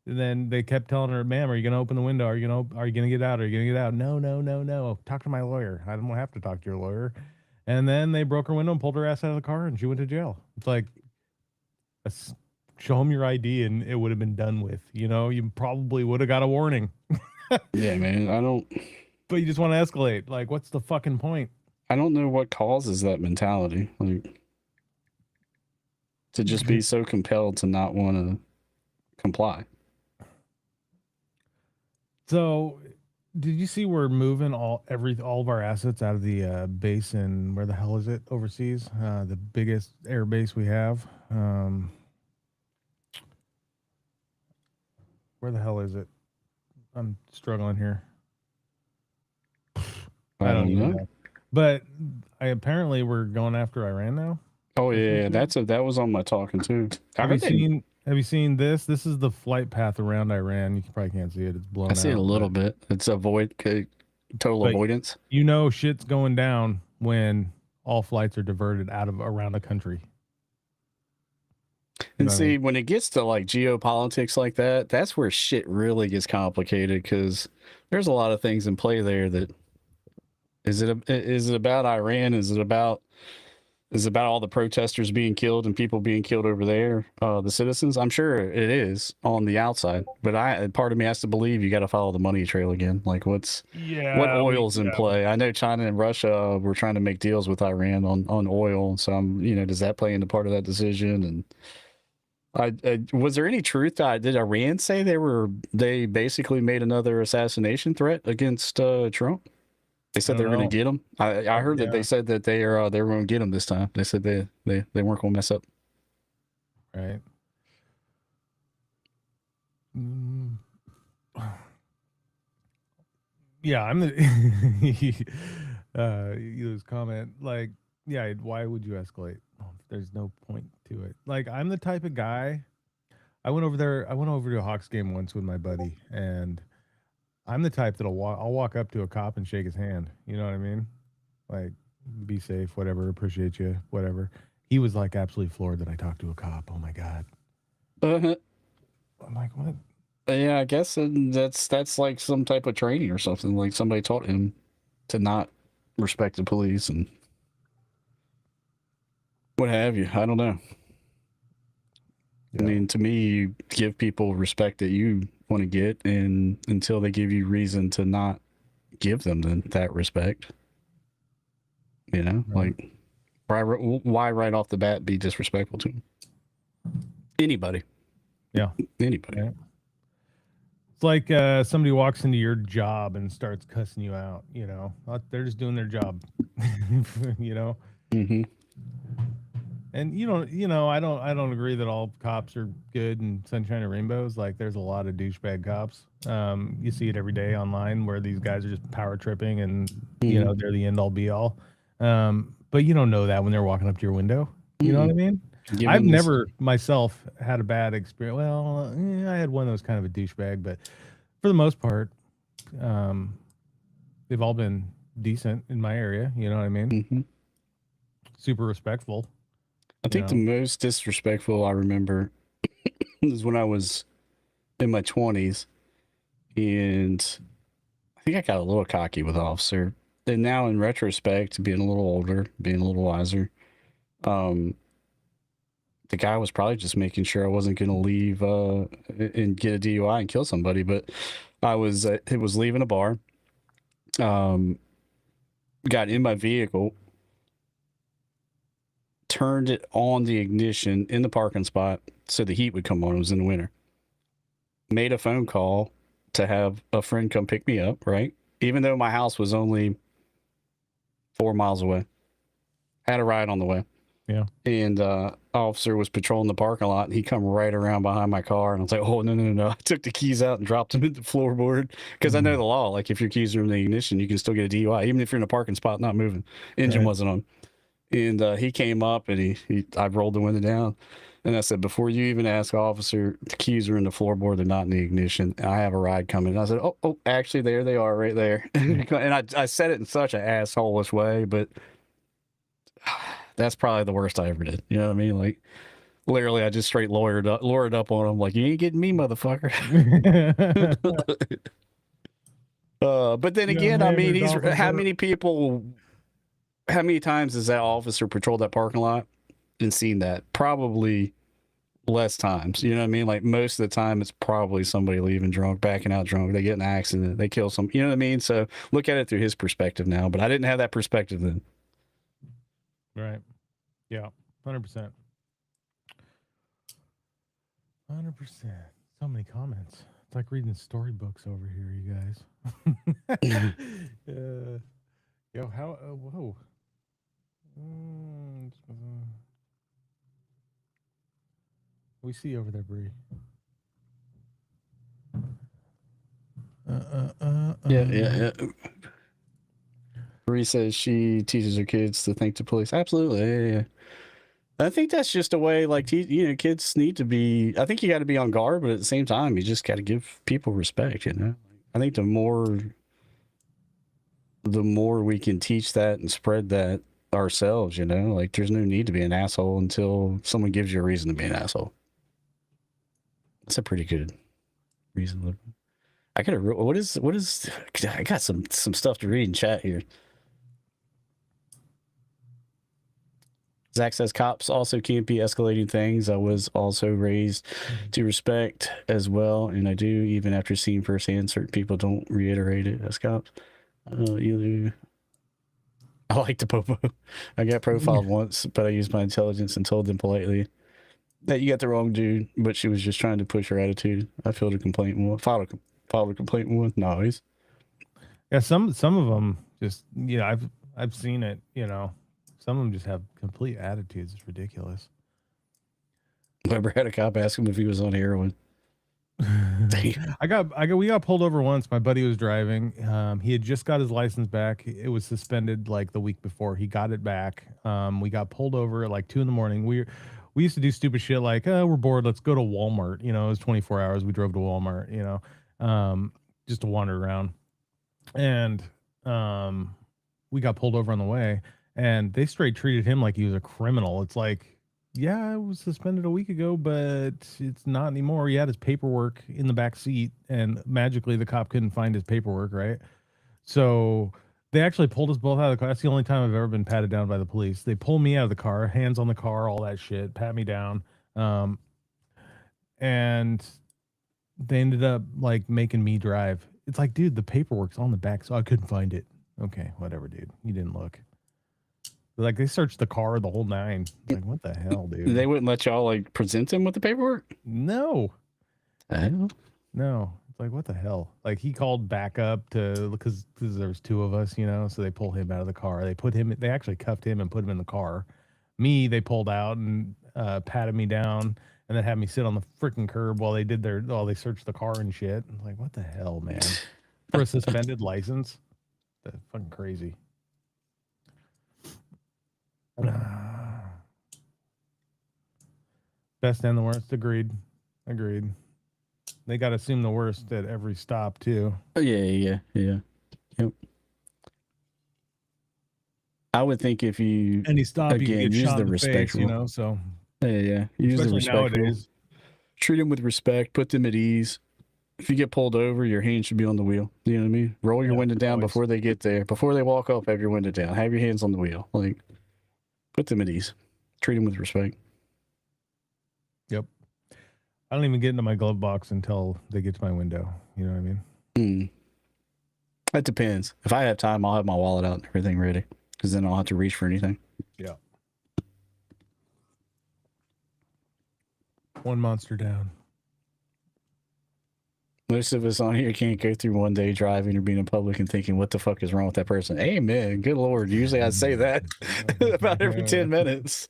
And then they kept telling her, "Ma'am, are you gonna open the window? Are you gonna get out? Are you gonna get out?" No. Talk to my lawyer. I don't have to talk to your lawyer. And then they broke her window and pulled her ass out of the car, and she went to jail. It's like, show them your ID, and it would have been done with. You probably would have got a warning. Yeah, man. But you just want to escalate. Like, what's the fucking point? I don't know what causes that mentality. Like, to just be so compelled to not want to comply. So, did you see we're moving all of our assets out of the base in, where the hell is it, overseas? The biggest air base we have. Where the hell is it? I'm struggling here. I don't even know. But apparently we're going after Iran now. Oh yeah, that was on my talking too. Have you seen this? This is the flight path around Iran. You probably can't see it. It's blown out. I see it a little bit. It's total avoidance. Shit's going down when all flights are diverted around the country. And see, when it gets to like geopolitics like that, that's where shit really gets complicated, because there's a lot of things in play there. That is it about Iran? Is it about all the protesters being killed and people being killed over there, the citizens? I'm sure it is on the outside, but part of me has to believe you got to follow the money trail again. Like, what oil's in play? I know China and Russia were trying to make deals with Iran on oil, so does that play into part of that decision? And was there any truth that did Iran say they basically made another assassination threat against Trump? They said they were going to get him. I heard that they said that they were going to get him this time. They said they weren't going to mess up. Right. Yeah, I'm the Elo's comment. Like, yeah, why would you escalate? There's no point to it. Like, I'm the type of guy. I went over to a Hawks game once with my buddy, and I'm the type that'll I'll walk up to a cop and shake his hand. You know what I mean? Like, be safe, whatever. Appreciate you, whatever. He was like absolutely floored that I talked to a cop. Oh my god. Uh-huh. I'm like, what? Yeah, I guess that's like some type of training or something. Like somebody taught him to not respect the police and what have you. I don't know. Yeah. I mean, to me, you give people respect that you want to get, and until they give you reason to not give them that respect, you know, Right. like why right off the bat be disrespectful to them? Anybody. Yeah. Anybody. Yeah. It's like somebody walks into your job and starts cussing you out. You know, they're just doing their job. You know. Mm-hmm. And I don't agree that all cops are good and sunshine and rainbows. Like, there's a lot of douchebag cops. You see it every day online where these guys are just power tripping and they're the end all be all. But you don't know that when they're walking up to your window. You know what I mean? I've never myself had a bad experience. Well, I had one that was kind of a douchebag, but for the most part, they've all been decent in my area. You know what I mean? Mm-hmm. Super respectful. I think the most disrespectful I remember is when I was in my 20s, and I think I got a little cocky with officer. And now, in retrospect, being a little older, being a little wiser, the guy was probably just making sure I wasn't going to leave and get a DUI and kill somebody. But I was leaving a bar, got in my vehicle, turned it on the ignition in the parking spot so the heat would come on. It was in the winter. Made a phone call to have a friend come pick me up, right? Even though my house was only 4 miles away. Had a ride on the way. Yeah. And officer was patrolling the parking lot, and he come right around behind my car, and I was like, oh, no. I took the keys out and dropped them in the floorboard because I know the law. Like, if your keys are in the ignition, you can still get a DUI, even if you're in a parking spot not moving. Engine wasn't on. And he came up, and I rolled the window down, and I said, before you even ask officer, the keys are in the floorboard, they're not in the ignition. I have a ride coming. And I said, oh, actually, there they are right there. And I said it in such an asshole-ish way, but that's probably the worst I ever did. You know what I mean? Like, literally, I just straight lured up on him, like, you ain't getting me, motherfucker. But then again, I mean, how many times has that officer patrolled that parking lot and seen that? Probably less times. You know what I mean? Like, most of the time, it's probably somebody leaving drunk, backing out drunk. They get in an accident, they kill some. You know what I mean? So look at it through his perspective now. But I didn't have that perspective then. Right. Yeah. 100%. 100%. So many comments. It's like reading storybooks over here, you guys. Yo, how? Whoa. We see you over there, Bree. Yeah. Bree says she teaches her kids to thank the police. Absolutely. Yeah. I think that's just a way, like, kids need to be, I think you got to be on guard, but at the same time, you just got to give people respect, you know? I think the more we can teach that and spread that ourselves, you know, like, there's no need to be an asshole until someone gives you a reason to be an asshole. That's a pretty good reason. I got some stuff to read in chat here. Zach says cops also can't be escalating things. I was also raised to respect as well, and I do, even after seeing firsthand, certain people don't reiterate it as cops. I like the popo. I got profiled once, but I used my intelligence and told them politely that you got the wrong dude, but she was just trying to push her attitude. I filed a complaint with noise. Yeah, some of them just, I've seen it, some of them just have complete attitudes. It's ridiculous. Remember, had a cop ask him if he was on heroin. We got pulled over once. My buddy was driving. He had just got his license back. It was suspended like the week before. He got it back. We got pulled over at like 2 a.m. We used to do stupid shit like, we're bored, let's go to Walmart. It was 24 hours. We drove to Walmart. just to wander around. And we got pulled over on the way, and they straight treated him like he was a criminal. It's like, yeah, I was suspended a week ago, but it's not anymore. He had his paperwork in the back seat, and magically the cop couldn't find his paperwork, right? So they actually pulled us both out of the car. That's the only time I've ever been patted down by the police. They pull me out of the car, hands on the car, all that shit, pat me down. And they ended up like making me drive. It's like, dude, the paperwork's on the back, so I couldn't find it. Okay, whatever, dude. You didn't look. Like, they searched the car the whole nine. Like, what the hell, dude? They wouldn't let y'all like present him with the paperwork? No. Oh. No. It's like, what the hell? Like, he called back up to, because there was two of us, you know, so they pulled him out of the car. They actually cuffed him and put him in the car. Me, they pulled out and patted me down and then had me sit on the freaking curb while they searched the car and shit. I'm like, what the hell, man? For a suspended license? That's fucking crazy. Best and the worst. Agreed. They got to assume the worst at every stop too. Oh, yeah. Yep. I would think if you any stop again, you can get use shot the in the respect face, rule. you know. So yeah. Use the especially respect rule. nowadays. Treat them with respect. Put them at ease. If you get pulled over, your hand should be on the wheel. You know what I mean? Roll your window down always. before they get there. Before they walk up, have your window down. Have your hands on the wheel. Like, put them at ease. Treat them with respect. Yep. I don't even get into my glove box until they get to my window. You know what I mean? That depends. If I have time, I'll have my wallet out and everything ready, because then I'll have to reach for anything. Yeah. One monster down. Most of us on here can't go through one day driving or being in public and thinking, what the fuck is wrong with that person? Amen. Good Lord. Usually I say that about every 10 minutes.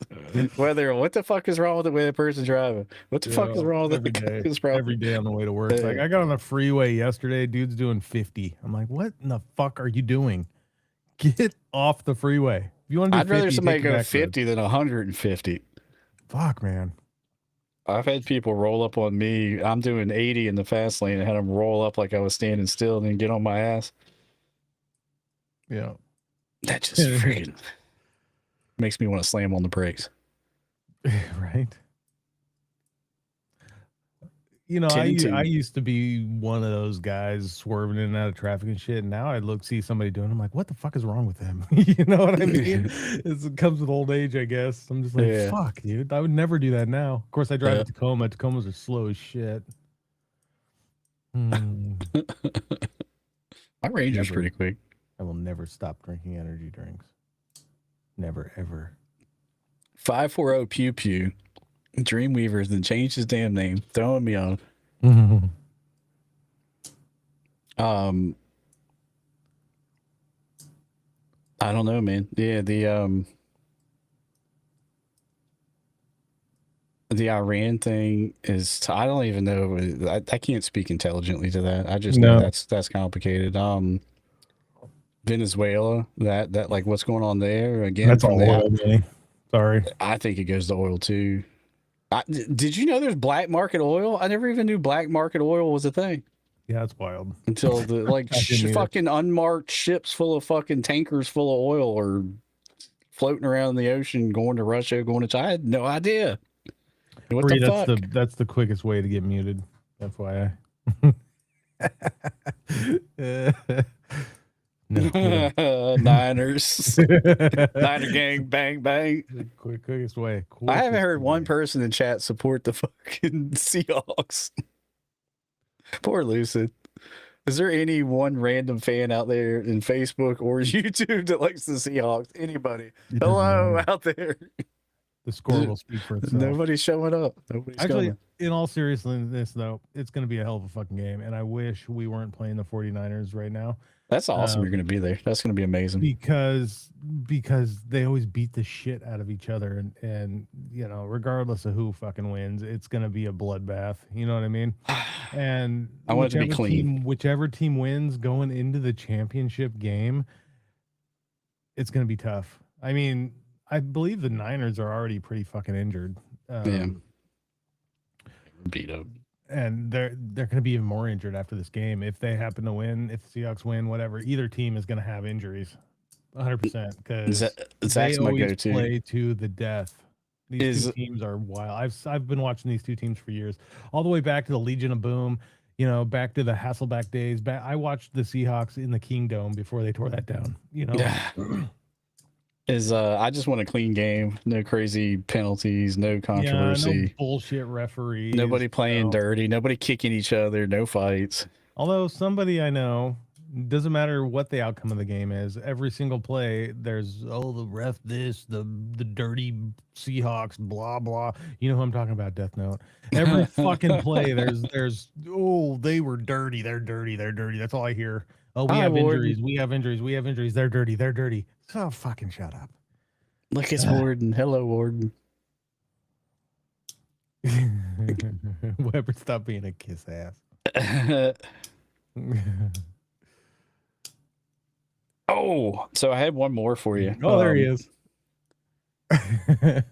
Whether, what the fuck is wrong with the way the person's driving? What the fuck is wrong with every day? the Every day on the way to work. Like, I got on the freeway yesterday. Dude's doing 50. I'm like, what in the fuck are you doing? Get off the freeway. If you want to do I'd 50, rather somebody take the go back 50 than 150. Fuck, man. I've had people roll up on me. I'm doing 80 in the fast lane and had them roll up like I was standing still and then get on my ass. Yeah. That just freaking makes me want to slam on the brakes. Right. You know, I used to be one of those guys swerving in and out of traffic and shit. And now I see somebody doing it, I'm like, what the fuck is wrong with them? You know what I mean? It comes with old age, I guess. I'm just like, fuck, dude. I would never do that now. Of course, I drive a Tacoma. Tacomas are slow as shit. My Ranger's pretty quick. I will never stop drinking energy drinks. Never, ever. 540 Pew Pew. Dreamweavers then changed his damn name, throwing me on. I don't know, man. Yeah, the Iran thing is, I don't even know. I can't speak intelligently to that. I just know that's complicated. Venezuela, that like what's going on there again? That's all oil, man. Sorry. I think it goes to oil too. Did you know there's black market oil? I never even knew black market oil was a thing. Yeah, it's wild. Until the like fucking unmarked ships full of fucking tankers full of oil are floating around in the ocean, going to Russia, going to China. I had no idea. What the fuck? That's the quickest way to get muted. FYI. No, Niners. Niner gang, bang, bang. Quickest way. I haven't heard one person in chat support the fucking Seahawks. Poor Lucid. Is there any one random fan out there in Facebook or YouTube that likes the Seahawks? Anybody? Hello out there. The score will speak for itself. Nobody's showing up. Nobody's coming. In all seriousness, though, it's going to be a hell of a fucking game, and I wish we weren't playing the 49ers right now. That's awesome. You're going to be there. That's going to be amazing. Because they always beat the shit out of each other, and you know, regardless of who fucking wins, it's going to be a bloodbath. You know what I mean? And I want it to be clean. Whichever team wins going into the championship game, it's going to be tough. I mean, I believe the Niners are already pretty fucking injured. Yeah. Beat up. and they're going to be even more injured after this game if they happen to win. If the Seahawks win, whatever, either team is going to have injuries, 100%, because they Zach's my always go-to. play to the death. These two teams are wild. I've been watching these two teams for years, all the way back to the Legion of Boom. You know, back to the Hasselback days. I watched the Seahawks in the Kingdome before they tore that down. You know, I just want a clean game, no crazy penalties, no controversy, no bullshit referees, nobody playing dirty, nobody kicking each other, no fights. Although somebody I know, doesn't matter what the outcome of the game is, every single play there's the ref this, the dirty Seahawks, blah blah. You know who I'm talking about, Death Note. Every fucking play there's they were dirty, they're dirty, they're dirty. That's all I hear. Oh, we have injuries, we have injuries, they're dirty, they're dirty. So fucking shut up. Look, it's Warden. Hello, Warden. Weber, stop being a kiss ass. Oh, so I had one more for you. Oh, there he is.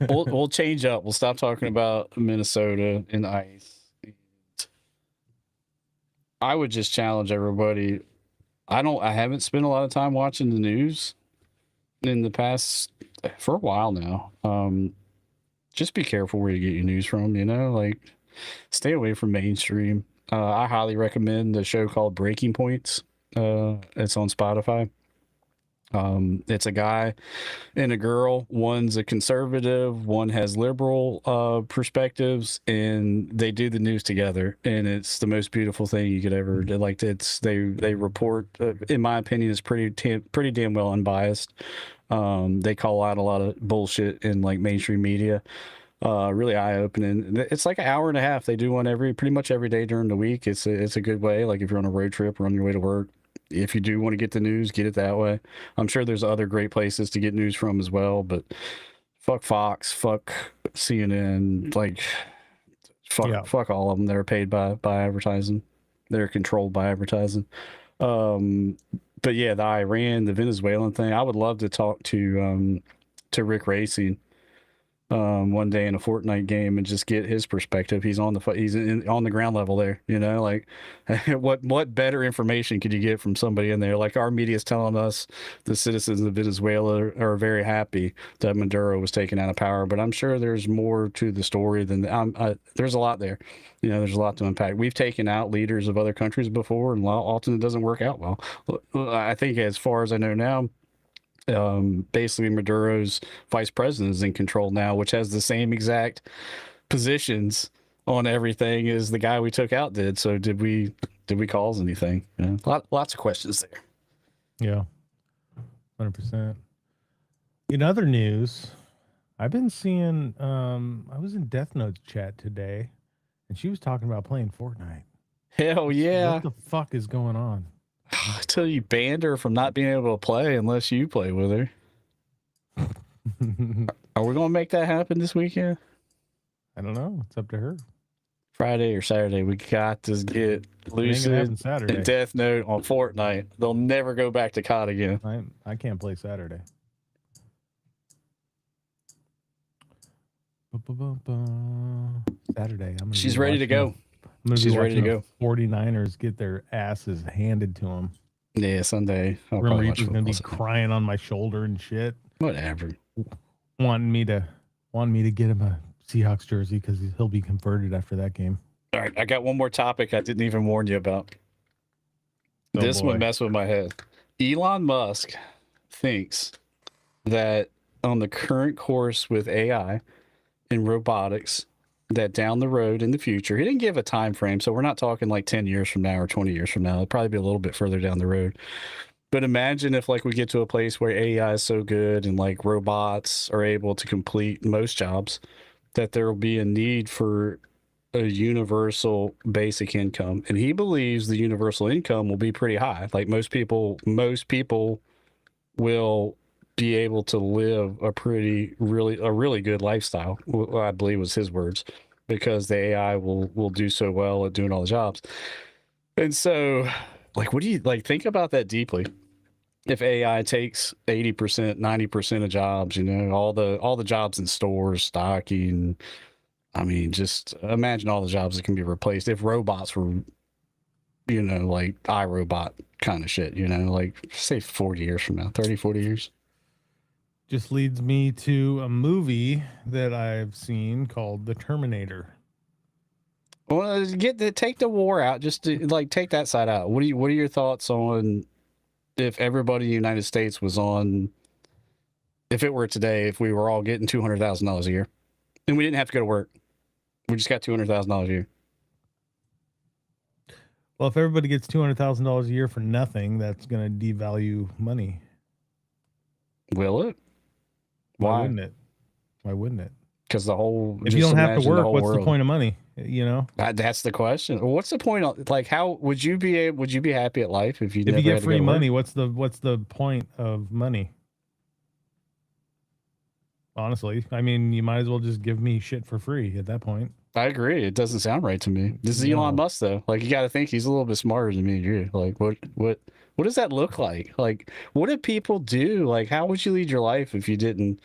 we'll change up. We'll stop talking about Minnesota and ice. I would just challenge everybody. I haven't spent a lot of time watching the news in the past for a while now. Just be careful where you get your news from, you know, like stay away from mainstream. I highly recommend a show called Breaking Points. It's on Spotify. It's a guy and a girl. One's a conservative, one has liberal perspectives, and they do the news together. And it's the most beautiful thing you could ever do. Like they report, in my opinion, is pretty damn well unbiased. They call out a lot of bullshit in like mainstream media. Really eye opening. It's like an hour and a half. They do one pretty much every day during the week. It's a good way. Like if you're on a road trip or on your way to work. If you do want to get the news, get it that way. I'm sure there's other great places to get news from as well, but fuck Fox, fuck CNN, like fuck all of them. They're paid by advertising. They're controlled by advertising. But yeah, the Venezuelan thing. I would love to talk to Rick Racing one day in a Fortnite game and just get his perspective. He's on the ground level there, you know, like what better information could you get from somebody in there? Like our media is telling us the citizens of Venezuela are very happy that Maduro was taken out of power, but I'm sure there's more to the story than there's a lot there. You know, there's a lot to unpack. We've taken out leaders of other countries before, and often it doesn't work out well. I think as far as I know now, basically Maduro's vice president is in control now, which has the same exact positions on everything as the guy we took out did. So did we cause anything? Yeah. Lots of questions there. Yeah, 100%. In other news, I've been seeing. I was in Death Note's chat today, and she was talking about playing Fortnite. Hell yeah! What the fuck is going on? Until you banned her from not being able to play unless you play with her. Are we going to make that happen this weekend? I don't know. It's up to her. Friday or Saturday, we got to get Lucid and Death Note on Fortnite. They'll never go back to COD again. I can't play Saturday. Saturday. She's ready to go. She's ready to go. 49ers get their asses handed to them. Yeah, Sunday. Remember, he's gonna be crying on my shoulder and shit. Whatever. Wanting me to get him a Seahawks jersey because he'll be converted after that game. All right, I got one more topic I didn't even warn you about. This one messed with my head. Elon Musk thinks that on the current course with AI and robotics, that down the road in the future, he didn't give a time frame, so we're not talking like 10 years from now or 20 years from now. It'll probably be a little bit further down the road. But imagine if like we get to a place where AI is so good and like robots are able to complete most jobs, that there will be a need for a universal basic income. And he believes the universal income will be pretty high. Like most people will be able to live a really good lifestyle, I believe was his words, because the AI will do so well at doing all the jobs. And so, like, what do you like? Think about that deeply. If AI takes 80%, 90% of jobs, you know, all the jobs in stores, stocking, I mean, just imagine all the jobs that can be replaced if robots were, like iRobot kind of shit, like say 40 years from now, 30, 40 years. Just leads me to a movie that I've seen called The Terminator. Well, take the war out, just to, like take that side out. What are your thoughts on if everybody in the United States was on, if it were today, if we were all getting $200,000 a year and we didn't have to go to work, we just got $200,000 a year. Well, if everybody gets $200,000 a year for nothing, that's going to devalue money. Will it? Why wouldn't it? Why wouldn't it? Because if you don't have to work, what's the point of money? That's the question. What's the point of, like, how would you be happy at life if you never get had free to money? What's the point of money? Honestly, I mean, you might as well just give me shit for free at that point. I agree. It doesn't sound right to me. This is Elon Musk, though. Like, you got to think he's a little bit smarter than me. You're like, what does that look like? Like, what do people do? Like, how would you lead your life if you didn't?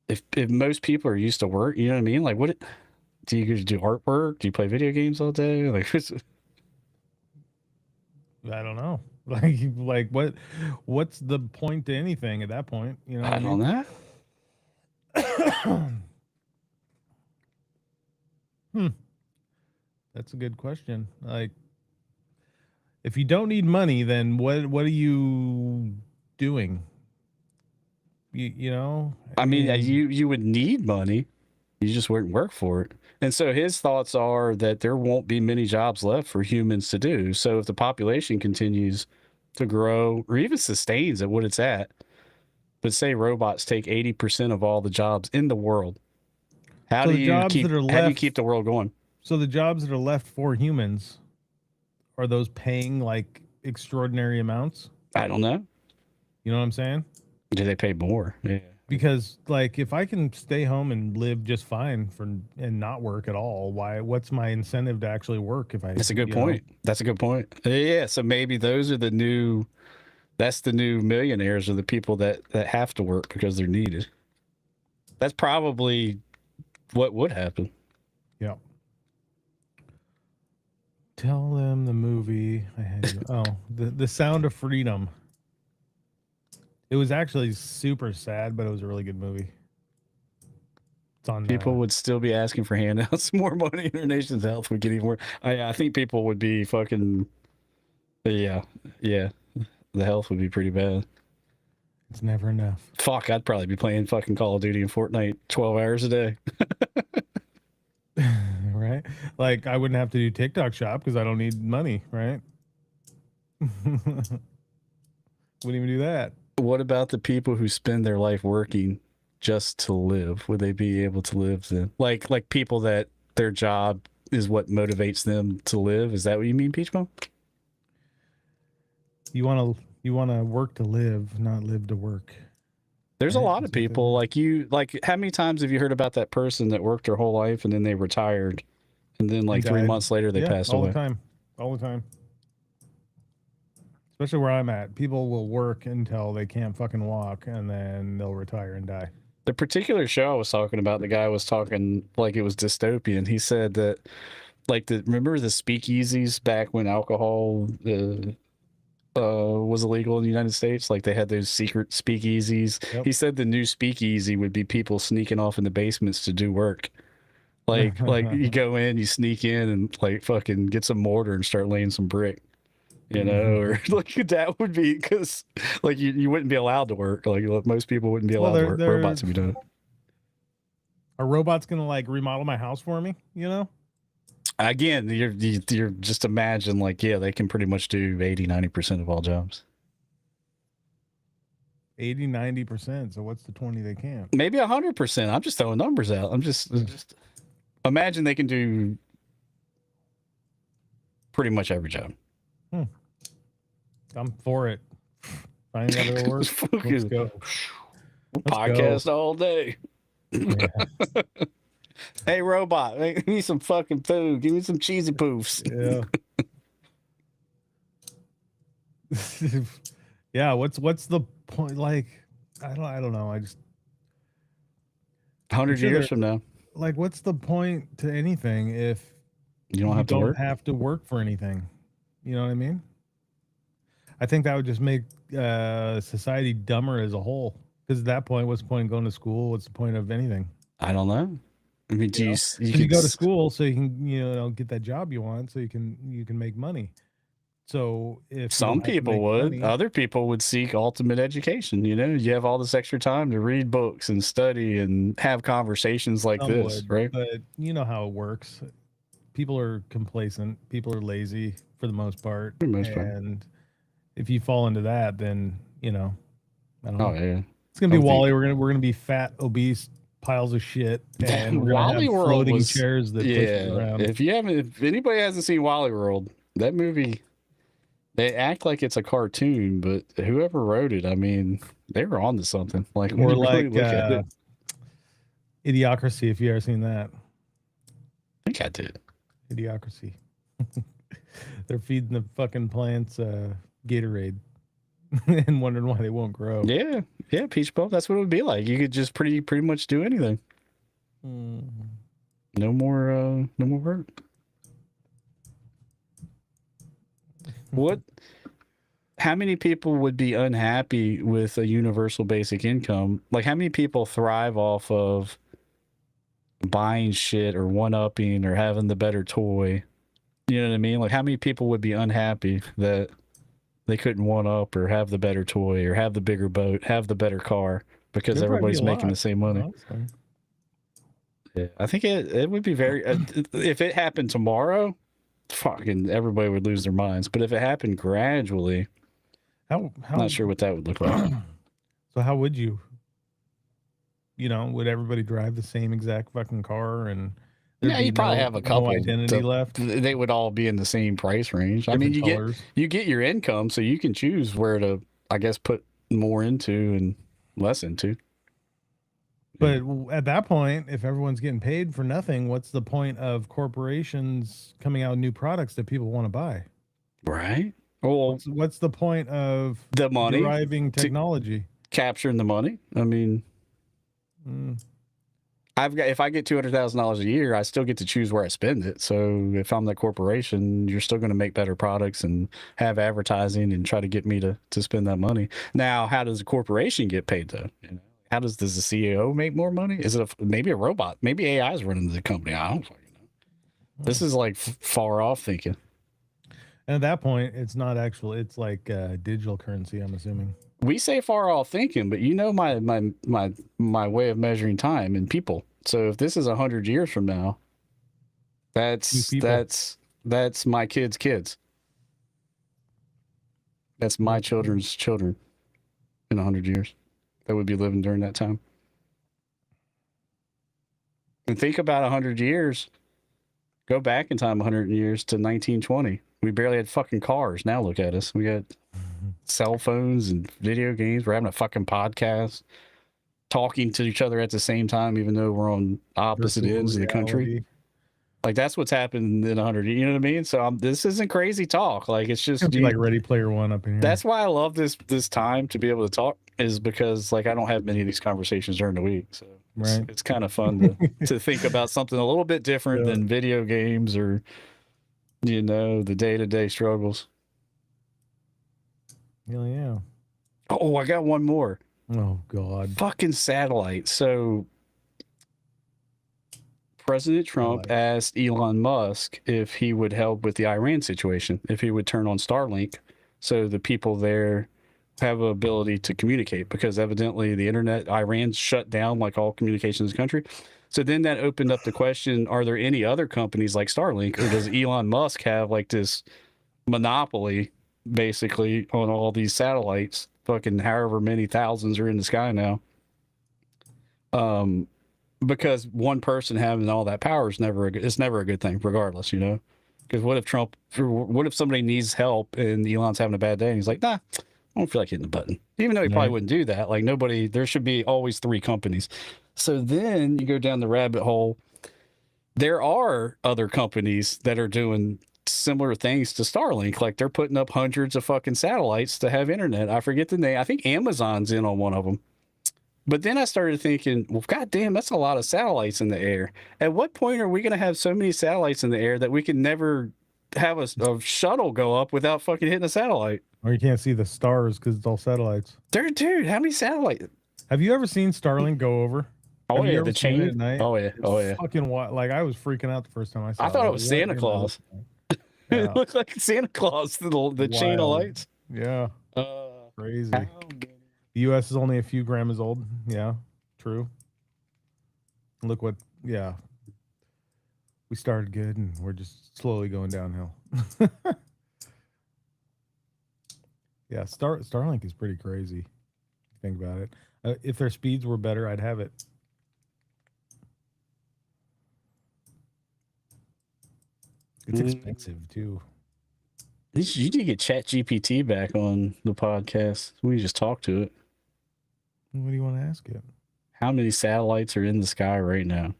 If most people are used to work, you know what I mean? Like, what do you do? Artwork? Do you play video games all day? Like, I don't know. Like what's the point to anything at that point? I don't know. That's a good question. Like, if you don't need money, then what are you doing? I mean, you would need money. You just wouldn't work for it. And so his thoughts are that there won't be many jobs left for humans to do. So if the population continues to grow or even sustains at what it's at, but say robots take 80% of all the jobs in the world, how do you keep the world going? So the jobs that are left for humans, are those paying like extraordinary amounts? I don't know. You know what I'm saying? Do they pay more? Yeah. Because like if I can stay home and live just fine and not work at all, what's my incentive to actually work if I That's a good point. That's a good point. Yeah, so maybe those are the new millionaires, are the people that have to work because they're needed. That's probably what would happen. Yeah. Tell them the movie I had. The Sound of Freedom. It was actually super sad, but it was a really good movie. It's on. People would still be asking for handouts, more money in our nation's health would get even more. I think people would be fucking. Yeah. The health would be pretty bad. It's never enough. Fuck, I'd probably be playing fucking Call of Duty and Fortnite 12 hours a day. Right? Like, I wouldn't have to do TikTok shop because I don't need money, right? Wouldn't even do that. What about the people who spend their life working just to live? Would they be able to live then? Like people that their job is what motivates them to live? Is that what you mean, Peach Bum? You want to work to live, not live to work. There's a lot of people like how many times have you heard about that person that worked their whole life and then they retired and then like 3 months later they passed away? All the time. Especially where I'm at. People will work until they can't fucking walk and then they'll retire and die. The particular show I was talking about, the guy was talking like it was dystopian. He said that remember the speakeasies back when alcohol was illegal in the United States? Like they had those secret speakeasies. Yep. He said the new speakeasy would be people sneaking off in the basements to do work. Like you go in, you sneak in and like fucking get some mortar and start laying some brick. Or like that would be because like you wouldn't be allowed to work. Like most people wouldn't be allowed to work. Robots would be doing it. Are robots gonna like remodel my house for me? Again, you're just imagine like, yeah, they can pretty much do 80-90% of all jobs. 80-90%. So what's the 20 they can't? Maybe 100%. I'm just throwing numbers out. I'm just imagine they can do pretty much every job. I'm for it. Find out it'll work. Let's go. Podcast all day. Yeah. Hey, robot, give me some fucking food. Give me some cheesy poofs. Yeah. Yeah. What's the point? Like, I don't know. I just 100 years from now. like, what's the point to anything if You don't have to work for anything? You know what I mean? I think that would just make society dumber as a whole. Because at that point, what's the point of going to school? What's the point of anything? I don't know. I mean, do you you go to school so you can get that job you want, so you can make money. So if some people would, money, other people would seek ultimate education. You know, you have all this extra time to read books and study and have conversations like this, right? But you know how it works. People are complacent. People are lazy for the most part. And if you fall into that, then I don't know. Oh yeah, it's gonna be Wally. We're gonna be fat, obese piles of shit, and we're gonna have floating chairs that push us around. If anybody hasn't seen Wally World, that movie. They act like it's a cartoon, but whoever wrote it, I mean, they were on to something. Like, or like Idiocracy, if you ever seen that. I think I did. Idiocracy. They're feeding the fucking plants Gatorade and wondering why they won't grow. Yeah, Peach Pop. That's what it would be like. You could just pretty much do anything. No more work. How many people would be unhappy with a universal basic income? Like, how many people thrive off of buying shit or one-upping or having the better toy? You know what I mean? Like, how many people would be unhappy that they couldn't one-up or have the better toy or have the bigger boat, have the better car because everybody's making the same money? Honestly. Yeah, I think it would be very... if it happened tomorrow... fucking everybody would lose their minds. But if it happened gradually, I'm not sure what that would look like. So how would you? Would everybody drive the same exact fucking car? And you'd probably have a couple identity left. They would all be in the same price range. Different colors. You get your income, so you can choose where to, I guess, put more into and less into. But at that point, if everyone's getting paid for nothing, what's the point of corporations coming out with new products that people want to buy? Right. Well, what's the point of the money driving technology? Capturing the money. I mean, if I get $200,000 a year, I still get to choose where I spend it. So if I'm that corporation, you're still going to make better products and have advertising and try to get me to spend that money. Now, how does a corporation get paid though? How does the CEO make more money? Is it maybe a robot? Maybe AI is running the company. I don't fucking know. This is like far off thinking. And at that point, it's not actual. It's like digital currency. I'm assuming. We say far off thinking, but my way of measuring time and people. So if this is 100 years from now, that's my kids' kids. That's my children's children in 100 years. That would be living during that time. And think about 100 years. Go back in time 100 years to 1920. We barely had fucking cars. Now look at us. We got cell phones and video games. We're having a fucking podcast, talking to each other at the same time, even though we're on opposite ends of the country. Like, that's what's happened in 100. You know what I mean? So this isn't crazy talk. Like, it's just like Ready Player One up in here. That's why I love this time to be able to talk, is because like I don't have many of these conversations during the week. So it's kind of fun to think about something a little bit different than video games or the day-to-day struggles. Yeah. Oh, I got one more. Oh God. Fucking satellite. So President Trump asked Elon Musk if he would help with the Iran situation, if he would turn on Starlink so the people there have an ability to communicate, because evidently the internet, Iran's shut down like all communications in the country. So then that opened up the question, are there any other companies like Starlink, or does Elon Musk have like this monopoly basically on all these satellites, fucking however many thousands are in the sky now? Because one person having all that power is never a good thing, regardless, because what if somebody needs help and Elon's having a bad day and he's like, nah, I don't feel like hitting the button, even though he probably wouldn't do that. Like, there should be always three companies. So then you go down the rabbit hole. There are other companies that are doing similar things to Starlink. Like, they're putting up hundreds of fucking satellites to have internet. I forget the name. I think Amazon's in on one of them. But then I started thinking, well, goddamn, that's a lot of satellites in the air. At what point are we going to have so many satellites in the air that we can never have a shuttle go up without fucking hitting a satellite? Or you can't see the stars because it's all satellites. Dude, how many satellites? Have you ever seen Starlink go over? Oh Have you yeah, ever the seen it chain. at night? Oh yeah, oh yeah. Fucking what? Like I was freaking out the first time I saw it. I thought it Like, was what Santa am I Claus. looking at? Yeah. It looked like Santa Claus, the chain of Wild. lights. Yeah, Uh, crazy. how The U.S. is only a few grams old. Yeah, true. Look what, yeah. We started good and we're just slowly going downhill. Yeah, Starlink is pretty crazy. Think about it. If their speeds were better, I'd have it. It's expensive too. You need to get Chat GPT back on the podcast. We just talk to it. What do you want to ask it? How many satellites are in the sky right now?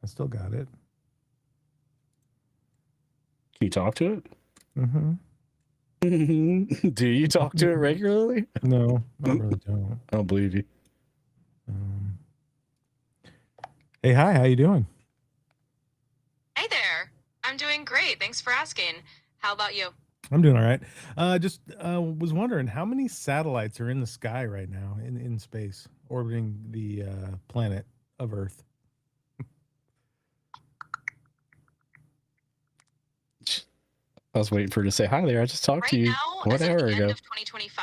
I still got it. Can you talk to it? Mm-hmm. Do you talk to it regularly? No, I really don't. I don't believe you. Hey, hi, how you doing? Hey there. I'm doing great. Thanks for asking. How about you? I'm doing all right. Just was wondering how many satellites are in the sky right now in space, orbiting the planet of Earth. I was waiting for her to say hi there. I just talked Right to you now, 1 as of hour the ago. end of 2025,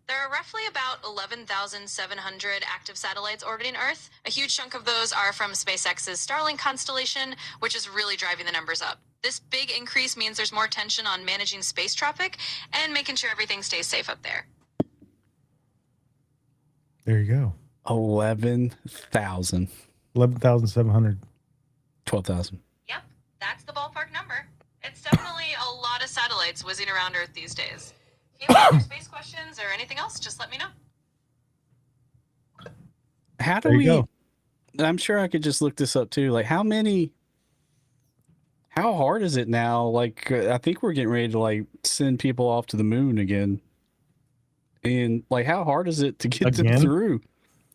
there are roughly about 11,700 active satellites orbiting Earth. A huge chunk of those are from SpaceX's Starlink constellation, which is really driving the numbers up. This big increase means there's more tension on managing space traffic and making sure everything stays safe up there. There you go. 11,000. 11,700. 12,000. Yep, that's the ballpark number. It's definitely a lot of satellites whizzing around Earth these days. If you have other space questions or anything else, just let me know. How do There you we? go. I'm sure I could just look this up too. Like, how hard is it now? Like, I think we're getting ready to like send people off to the moon again. And like, how hard is it to get them Again? through?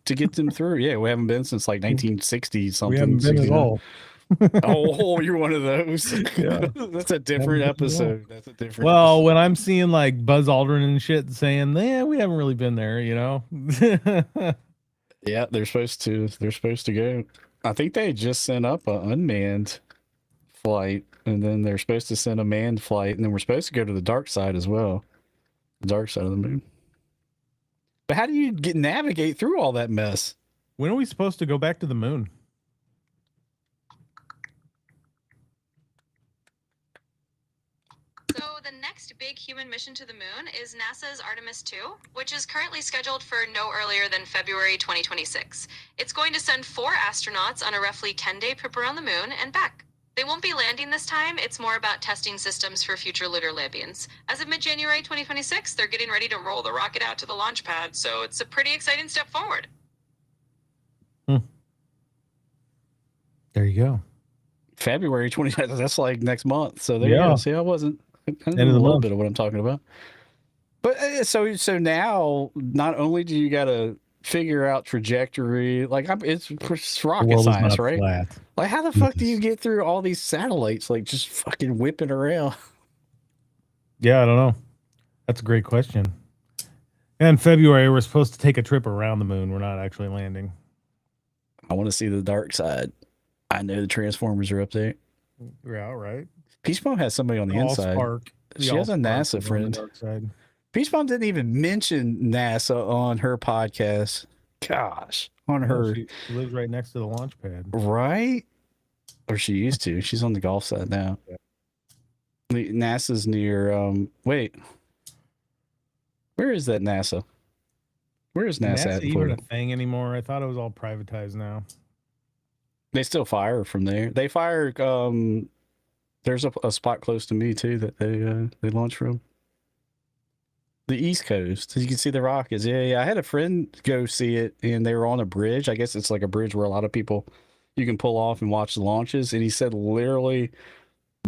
To get them through? Yeah, we haven't been since like 1960 something. We haven't been at 69. all. Oh, you're one of those. Yeah. That's a different episode. That's a different. Well, episode. when I'm seeing like Buzz Aldrin and shit saying, "Yeah, we haven't really been there," you know. Yeah, they're supposed to. They're supposed to go. I think they just sent up an unmanned flight, and then they're supposed to send a manned flight, and then we're supposed to go to the dark side as well, the dark side of the moon. But how do you navigate through all that mess? When are we supposed to go back to the moon? So the next big human mission to the moon is NASA's Artemis 2, which is currently scheduled for no earlier than February 2026. It's going to send 4 astronauts on a roughly 10-day trip around the moon and back. They won't be landing this time. It's more about testing systems for future lunar landings. As of mid-January 2026, they're getting ready to roll the rocket out to the launch pad, so it's a pretty exciting step forward. There you go. February 29th. That's like next month. So there you Yeah. go. See, I wasn't. I End knew of a the little month. bit of what I'm talking about. But so now, not only do you got to figure out trajectory, like it's The rocket world is science, not right? flat. Like, how the fuck do you Yes. get through all these satellites, like just fucking whipping around? Yeah, I don't know. That's a great question. In February, we're supposed to take a trip around the moon. We're not actually landing. I want to see the dark side. I know the Transformers are up there. Yeah, right. Peach Bomb has somebody on the inside. She has a NASA friend. Peach Bomb didn't even mention NASA on her podcast. Gosh, on her. She lives right next to the launch pad. Right? Or she used to. She's on the golf side now. Yeah. NASA's near wait. Where is that NASA? Where is NASA, NASA at in even Florida? a thing anymore? I thought it was all privatized now. They still fire from there. They fire there's a spot close to me too that they launch from. The East Coast. You can see the rockets. Yeah. I had a friend go see it, and they were on a bridge. I guess it's like a bridge where a lot of people you can pull off and watch the launches. And he said literally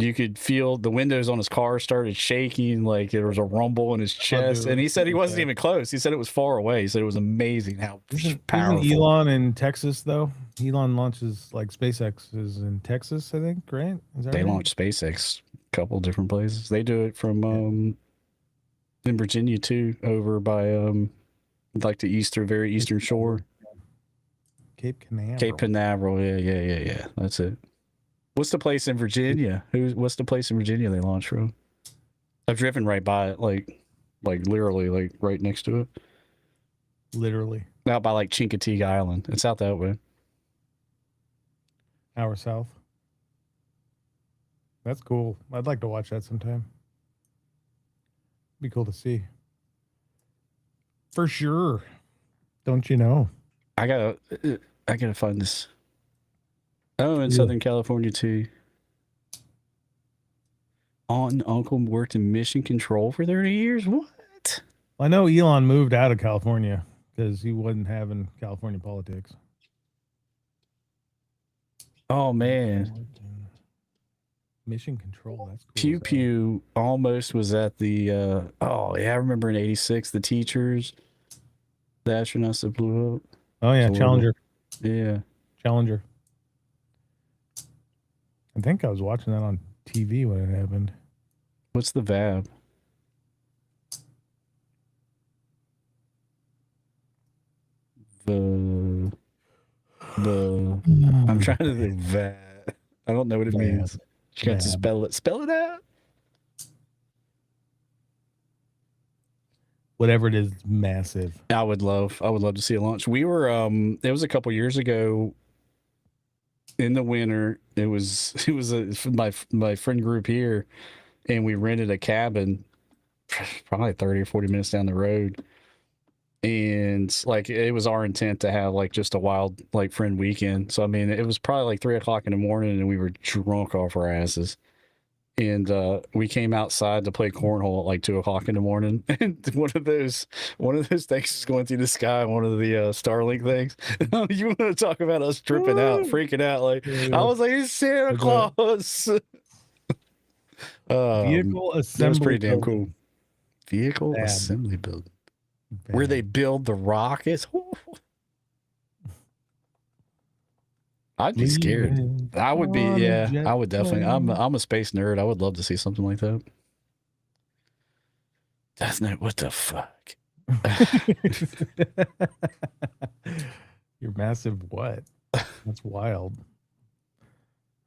You could feel the windows on his car started shaking, like there was a rumble in his chest. dude, And he said he wasn't okay. even close. He said it was far away. He said it was amazing how Isn't powerful. Elon in Texas though? Elon launches like SpaceX is in Texas, I think, right? Is that They right? launched SpaceX a couple different places. They do it from in Virginia too, over by like the very eastern shore. Cape Canaveral. Cape Canaveral. Yeah. That's it. What's the place in Virginia? What's the place in Virginia they launched from? I've driven right by it, like literally, like right next to it. Literally. Out by like Chincoteague Island. It's out that way. Hour south. That's cool. I'd like to watch that sometime. Be cool to see. For sure. Don't you know? I gotta find this. Oh, in Yeah. Southern California too. Aunt and uncle worked in mission control for 30 years. What? I know Elon moved out of California because he wasn't having California politics. Oh man. Mission control. That's cool. Pew as hell. Pew almost was at the oh yeah, I remember in 86 the teachers, the astronauts that blew up. Oh yeah, So- Challenger. Yeah. Challenger. I think I was watching that on TV when it happened. What's the VAB? The I'm trying to think VAB. I don't know what it VAB. means. You got to VAB. spell it. Spell it out. Whatever it is, it's massive. I would love to see a launch. We were it was a couple years ago in the winter. It was my friend group here, and we rented a cabin probably 30 or 40 minutes down the road. And like it was our intent to have like just a wild like friend weekend. So I mean it was probably like 3 o'clock in the morning and we were drunk off our asses. And we came outside to play cornhole at like 2 o'clock in the morning. And one of those things is going through the sky, one of the Starlink things. You want to talk about us tripping out, freaking out? Like I was like, it's Santa Claus. Vehicle assembly. That was pretty damn building. cool. Vehicle Bad. assembly building. Bad. Where they build the rockets. I'd be scared. I would be, on a yeah. jet I would definitely. I'm plane. a space nerd. I would love to see something like that. That's not what the fuck. You're massive what? That's wild.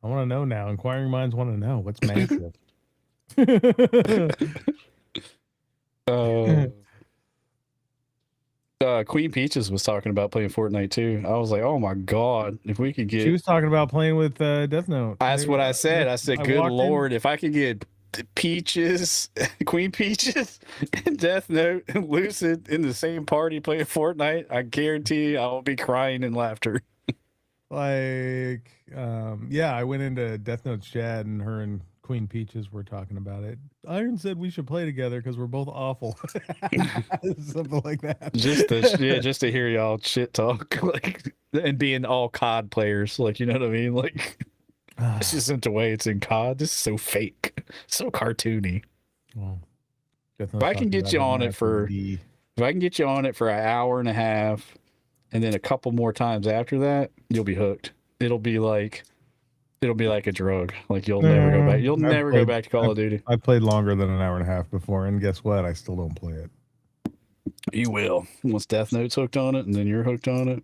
I want to know now. Inquiring minds want to know what's massive. Queen Peaches was talking about playing Fortnite too. I was like, oh my god, if we could She get. was talking about playing with Death Note. That's what I said. I said, good walked in- lord, if I could get Peaches, Queen Peaches, and Death Note and Lucid in the same party playing Fortnite, I guarantee you I will be crying in laughter. Like, yeah, I went into Death Note's chat and her and Queen Peaches were talking about it. Iron said we should play together because we're both awful. Something like that. Just to hear y'all shit talk, like, and being all COD players, like, you know what I mean? Like, this isn't the way it's in COD. This is so fake, so cartoony. Well, Death If Note's I can talking get about you it on now it for, the- if I can get you on it for an hour and a half, and then a couple more times after that, you'll be hooked. It'll be like a drug. Like you'll never go back. You'll I've never go played- back to Call of Duty. I played longer than an hour and a half before, and guess what? I still don't play it. You will once Death Note's hooked on it, and then you're hooked on it.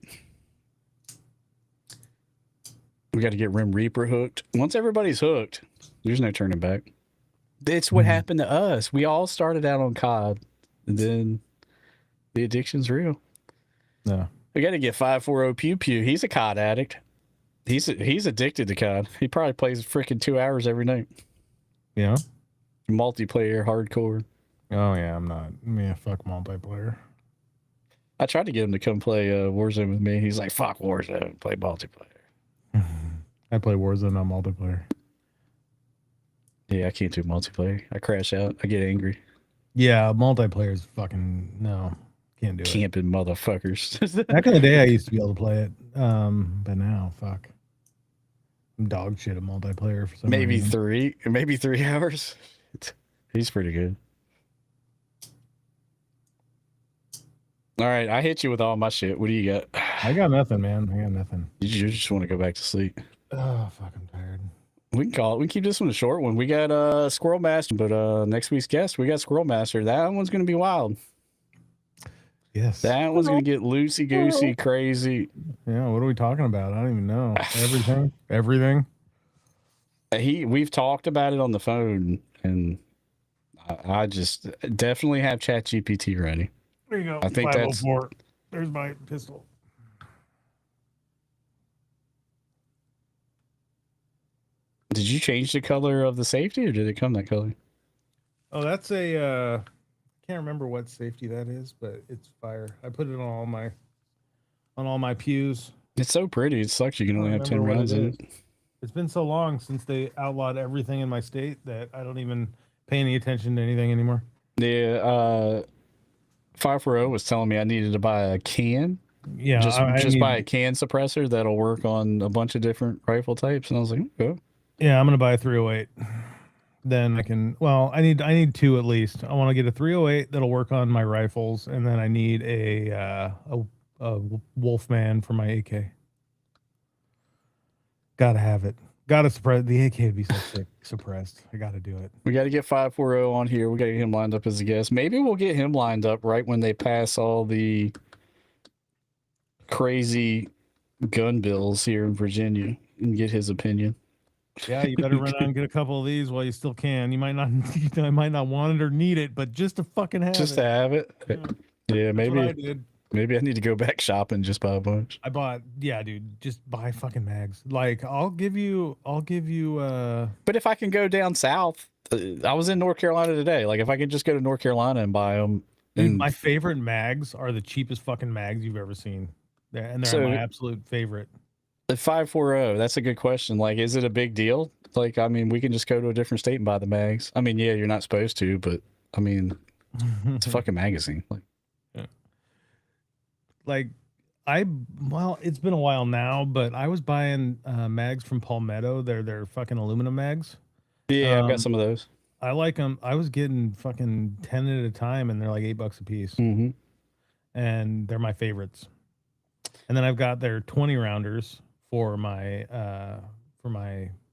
We got to get Rim Reaper hooked. Once everybody's hooked, there's no turning back. It's what happened to us. We all started out on COD, and then the addiction's real. No. We got to get 540 Pew Pew. He's a COD addict. He's addicted to COD. He probably plays freaking 2 hours every night. Yeah. Multiplayer, hardcore. Oh yeah, I'm not. Yeah, fuck multiplayer. I tried to get him to come play Warzone with me. He's like, fuck Warzone, play multiplayer. I play Warzone on multiplayer. Yeah, I can't do multiplayer. I crash out. I get angry. Yeah, multiplayer is fucking no. Can't do it. Camping motherfuckers. Back in the day, I used to be able to play it, but now, fuck. I'm dog shit at multiplayer for some Maybe reason. maybe 3 hours. He's pretty good. All right, I hit you with all my shit. What do you got? I got nothing, man. I got nothing. You just want to go back to sleep. Oh, fuck, I'm tired. We can call it. We can keep this one a short one. We got Squirrel Master, but next week's guest, we got Squirrel Master. That one's gonna be wild. Yes. That one's gonna get loosey goosey, crazy. Yeah, what are we talking about? I don't even know. Everything. We've talked about it on the phone, and I just definitely have ChatGPT ready. There you go. I think that's. 504. There's my pistol. Did you change the color of the safety, or did it come that color? Oh, that's a. Can't remember what safety that is, but it's fire. I put it on all my pews. It's so pretty. It sucks you can only have 10 rounds in it. It's been so long since they outlawed everything in my state that I don't even pay any attention to anything anymore. Yeah, 540 was telling me I needed to buy a can. Yeah, just buy a can suppressor that'll work on a bunch of different rifle types, and I was like, okay. Yeah, I'm gonna buy a 308. Then I can. Well, I need two at least. I want to get a 308 that'll work on my rifles, and then I need a Wolfman for my AK. Gotta have it. Gotta suppress the AK. Would be so sick suppressed. I gotta do it. We got to get 540 on here. We got to get him lined up as a guest. Maybe we'll get him lined up right when they pass all the crazy gun bills here in Virginia and get his opinion. Yeah, you better run out and get a couple of these while you still can. You might not, I might not want it or need it, but just to fucking have just it. to have it. Yeah, maybe I did. Maybe I need to go back shopping and just buy a bunch. I bought, yeah, dude, just buy fucking mags. Like, I'll give you. But if I can go down south, I was in North Carolina today. Like, if I could just go to North Carolina and buy them. Dude, my favorite mags are the cheapest fucking mags you've ever seen. And they're my absolute favorite. The 540, that's a good question. Like, is it a big deal? Like, I mean, we can just go to a different state and buy the mags. I mean, yeah, you're not supposed to, but I mean, it's a fucking magazine. Like, yeah. Like, well, it's been a while now, but I was buying mags from Palmetto. They're fucking aluminum mags. Yeah, I've got some of those. I like them. I was getting fucking 10 at a time, and they're like $8 a piece. Mm-hmm. And they're my favorites. And then I've got their 20 rounders for my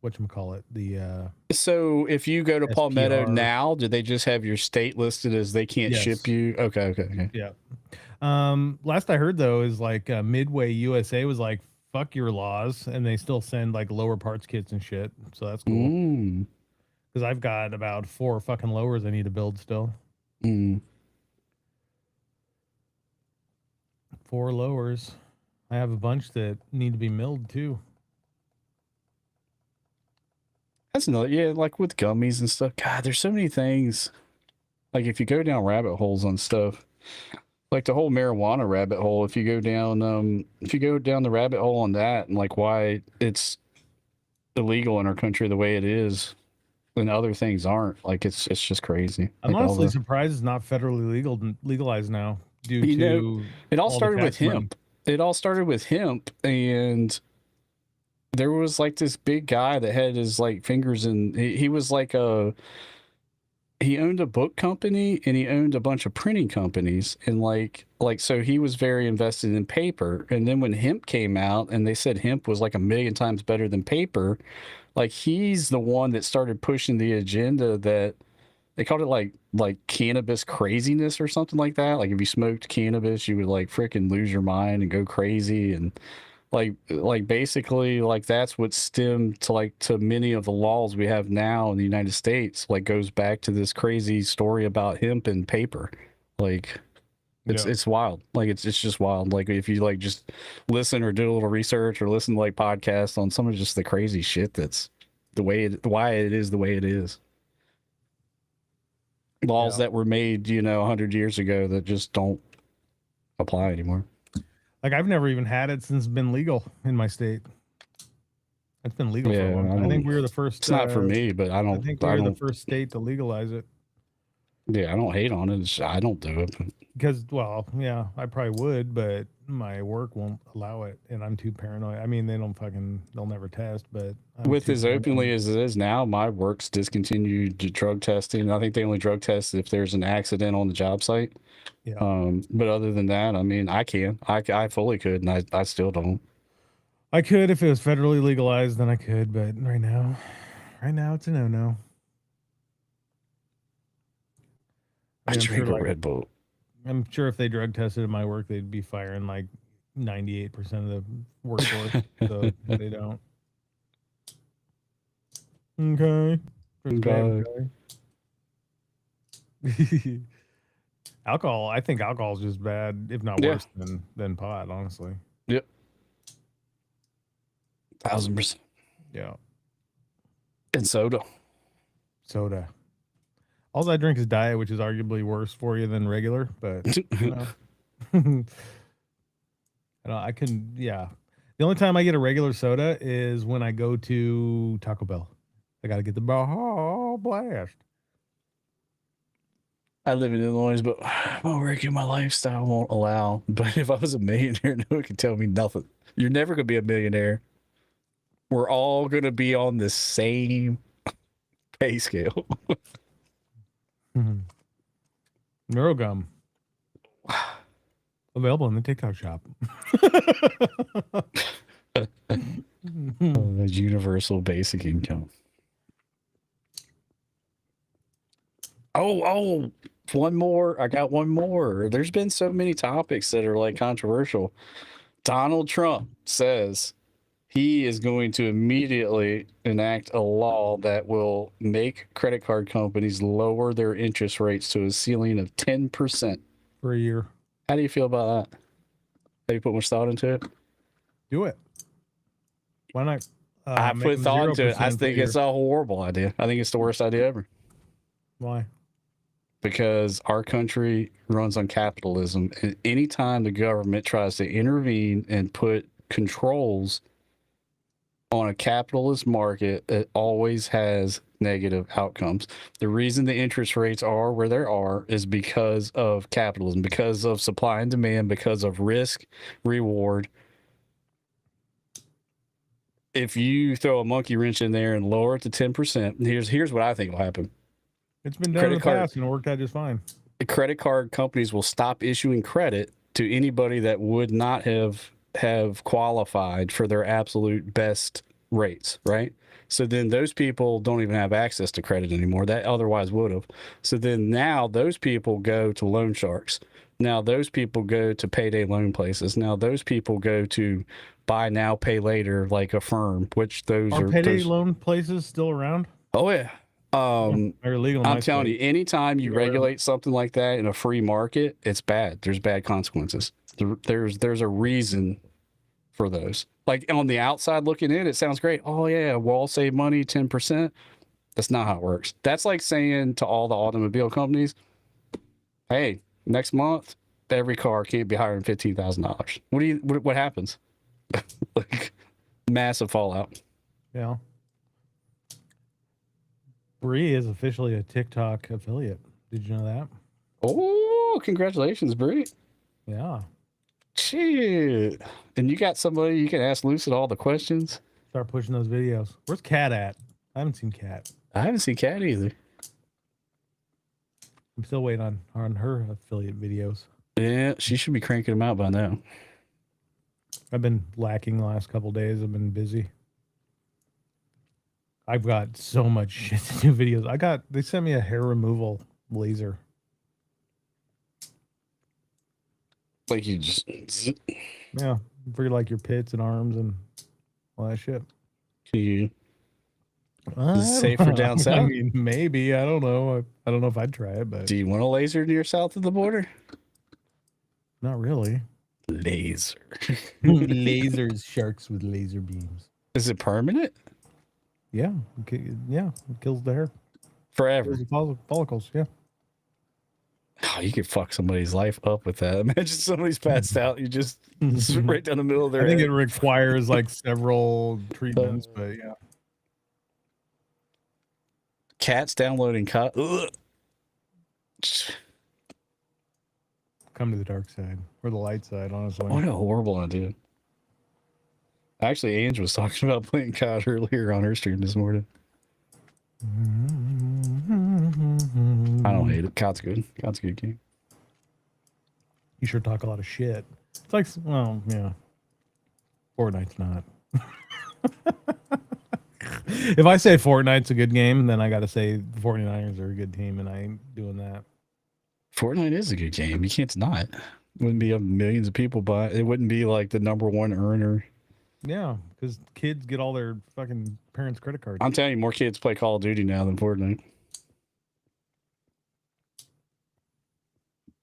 whatchamacallit, the So if you go to SPR. Palmetto now, do they just have your state listed as they can't ship you? Okay. Yeah. Last I heard though is like Midway USA was like, fuck your laws, and they still send like lower parts kits and shit. So that's cool. Because I've got about 4 fucking lowers I need to build still. 4 lowers. I have a bunch that need to be milled too. That's another, yeah, like with gummies and stuff. God, there's so many things. Like if you go down rabbit holes on stuff, like the whole marijuana rabbit hole, if you go down the rabbit hole on that and like why it's illegal in our country the way it is and other things aren't, like it's just crazy. I'm like honestly surprised it's not federally legalized now due to it all started with hemp. It all started with hemp, and there was like this big guy that had his like fingers in. He was like he owned a book company and he owned a bunch of printing companies, and like so he was very invested in paper. And then when hemp came out, and they said hemp was like 1,000,000 times better than paper, like he's the one that started pushing the agenda that. They called it like cannabis craziness or something like that. Like if you smoked cannabis, you would like freaking lose your mind and go crazy. And like basically like that's what stemmed to many of the laws we have now in the United States, like goes back to this crazy story about hemp and paper. Like it's wild. Like it's just wild. Like if you like just listen or do a little research or listen to like podcasts on some of just the crazy shit that's why it is the way it is. Laws that were made, 100 years ago that just don't apply anymore. Like I've never even had it since it's been legal in my state. It's been legal for a long time. I think we were the first. It's not for me, but I think we were the first state to legalize it. Yeah, I don't hate on it. I don't do it. Because, well, yeah, I probably would, but my work won't allow it, and I'm too paranoid. I mean, they'll never test, but With as openly as it is now, my work's discontinued drug testing. I think they only drug test if there's an accident on the job site. Yeah. But other than that, I mean, I fully could, and I still don't. I could if it was federally legalized, then I could, but right now it's a no. I drink a Red Bull. I'm sure if they drug tested at my work, they'd be firing like 98% of the workforce. So they don't. Okay. Alcohol. I think alcohol is just bad, if not worse than pot. Honestly. Yep. 1000%. Yeah. And soda. All I drink is diet, which is arguably worse for you than regular, but you know. I can, yeah. The only time I get a regular soda is when I go to Taco Bell. I got to get the blast. I live in Illinois, but my work and my lifestyle won't allow. But if I was a millionaire, no one could tell me nothing. You're never going to be a millionaire. We're all going to be on the same pay scale. Neurogum. Available in the TikTok shop. The universal basic income. Oh, one more. I got one more. There's been so many topics that are like controversial. Donald Trump says he is going to immediately enact a law that will make credit card companies lower their interest rates to a ceiling of 10% for a year. How do you feel about that? Have you put much thought into it? Do it. Why not? I put thought into it. I think it's a horrible idea. I think it's the worst idea ever. Why? Because our country runs on capitalism. And anytime the government tries to intervene and put controls on a capitalist market, it always has negative outcomes. The reason the interest rates are where they are is because of capitalism, because of supply and demand, because of risk, reward. If you throw a monkey wrench in there and lower it to 10%, here's what I think will happen. It's been done in the past and it worked out just fine. The credit card companies will stop issuing credit to anybody that would not have qualified for their absolute best rates, right? So then those people don't even have access to credit anymore. That otherwise would have. So then now those people go to loan sharks. Now those people go to payday loan places. Now those people go to buy now, pay later, like Affirm, which those are payday loan places still around? Oh yeah. They're illegal. I'm telling you, anytime you regulate something like that in a free market, it's bad. There's bad consequences. There's a reason for those. Like on the outside looking in, it sounds great. Oh yeah, we'll all save money, 10%. That's not how it works. That's like saying to all the automobile companies, hey, next month, every car can't be higher than $15,000. What happens? Like massive fallout. Yeah. Bree is officially a TikTok affiliate. Did you know that? Oh, congratulations, Bree. Yeah. Shit. And you got somebody you can ask Lucid all the questions? Start pushing those videos. Where's Kat at? I haven't seen Kat. I haven't seen Kat either. I'm still waiting on her affiliate videos. Yeah, she should be cranking them out by now. I've been lacking the last couple days. I've been busy. I've got so much shit to do videos. They sent me a hair removal laser. Like you just... Yeah, for like your pits and arms and all that shit. Is it safer down south? I mean, maybe. I don't know. I don't know if I'd try it, but... Do you want a laser near south of the border? Not really. Laser. Lasers, sharks with laser beams. Is it permanent? Yeah. Yeah. It kills the hair. Forever. Follicles, yeah. Oh, you could fuck somebody's life up with that. Imagine somebody's passed out. You just right down the middle of their head. I think it requires like several treatments, but yeah. Cats downloading Come to the dark side or the light side, honestly. What a horrible idea. Actually, Ange was talking about playing COD earlier on her stream this morning. I don't hate it. COD's good. COD's a good game. You sure talk a lot of shit. It's like, well, yeah. Fortnite's not. If I say Fortnite's a good game, then I got to say the 49ers are a good team, and I ain't doing that. Fortnite is a good game. You can't deny it. Wouldn't be millions of people buy it. It wouldn't be like the #1 earner. Yeah, because kids get all their fucking parents' credit cards. I'm telling you, more kids play Call of Duty now than Fortnite.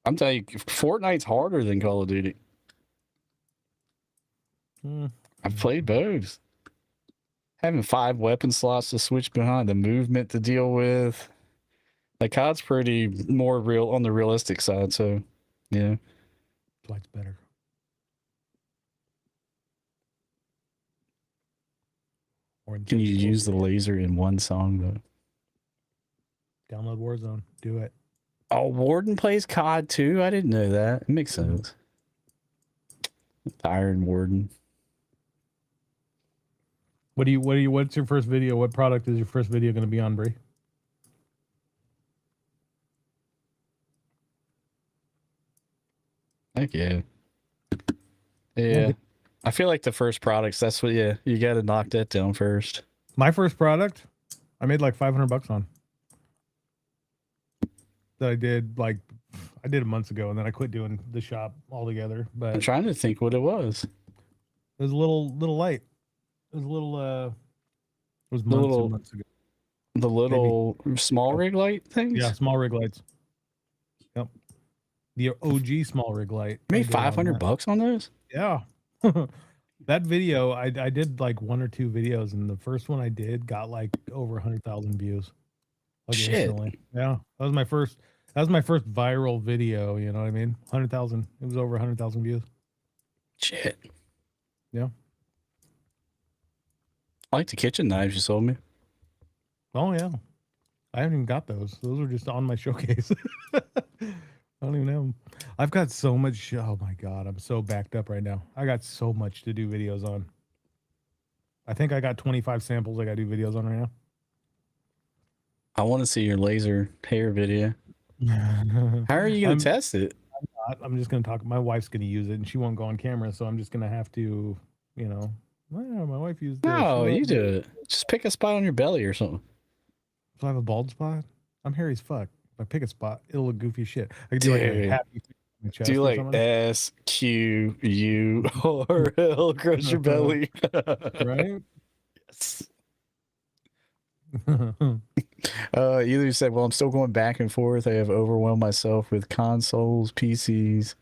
I'm telling you, Fortnite's harder than Call of Duty. I've played both. Having 5 weapon slots to switch behind, the movement to deal with. Like COD's pretty more real on the realistic side, so yeah. Flight's better. Can you use the laser in one song though? Download Warzone. Do it. Oh, Warden plays COD too? I didn't know that. It makes sense. Iron Warden. What's your first video? What product is your first video going to be on, Bree? Heck yeah. Yeah. I feel like the first products, that's what, yeah, you got to knock that down first. My first product, I made like $500 on. That I did a month ago, and then I quit doing the shop altogether. But I'm trying to think what it was. It was a little light. It was a little it was months and months ago. The little small rig light things? Yeah, small rig lights. Yep. The OG small rig light. You made $500 on those? Yeah. That video, I did like 1 or 2 videos, and the first one I did got like over 100,000 views. Like Shit. Instantly. Yeah. That was my first viral video, you know what I mean? 100,000. It was over 100,000 views. Shit. Yeah. I like the kitchen knives you sold me. Oh yeah. I haven't even got those. Those are just on my showcase. I don't even have them. I've got so much. Oh my God. I'm so backed up right now. I got so much to do videos on. I think I got 25 samples I got to do videos on right now. I want to see your laser hair video. How are you going to test it? I'm just going to talk. My wife's going to use it, and she won't go on camera, so I'm just going to have to, well, my wife used this. No, you do it. Just pick a spot on your belly or something. Do I have a bald spot? I'm hairy as fuck. If I pick a spot, it'll look goofy as shit. I could do like a happy chest. Do like SQURL across your belly. Right? Yes. Either said, well, I'm still going back and forth. I have overwhelmed myself with consoles, PCs,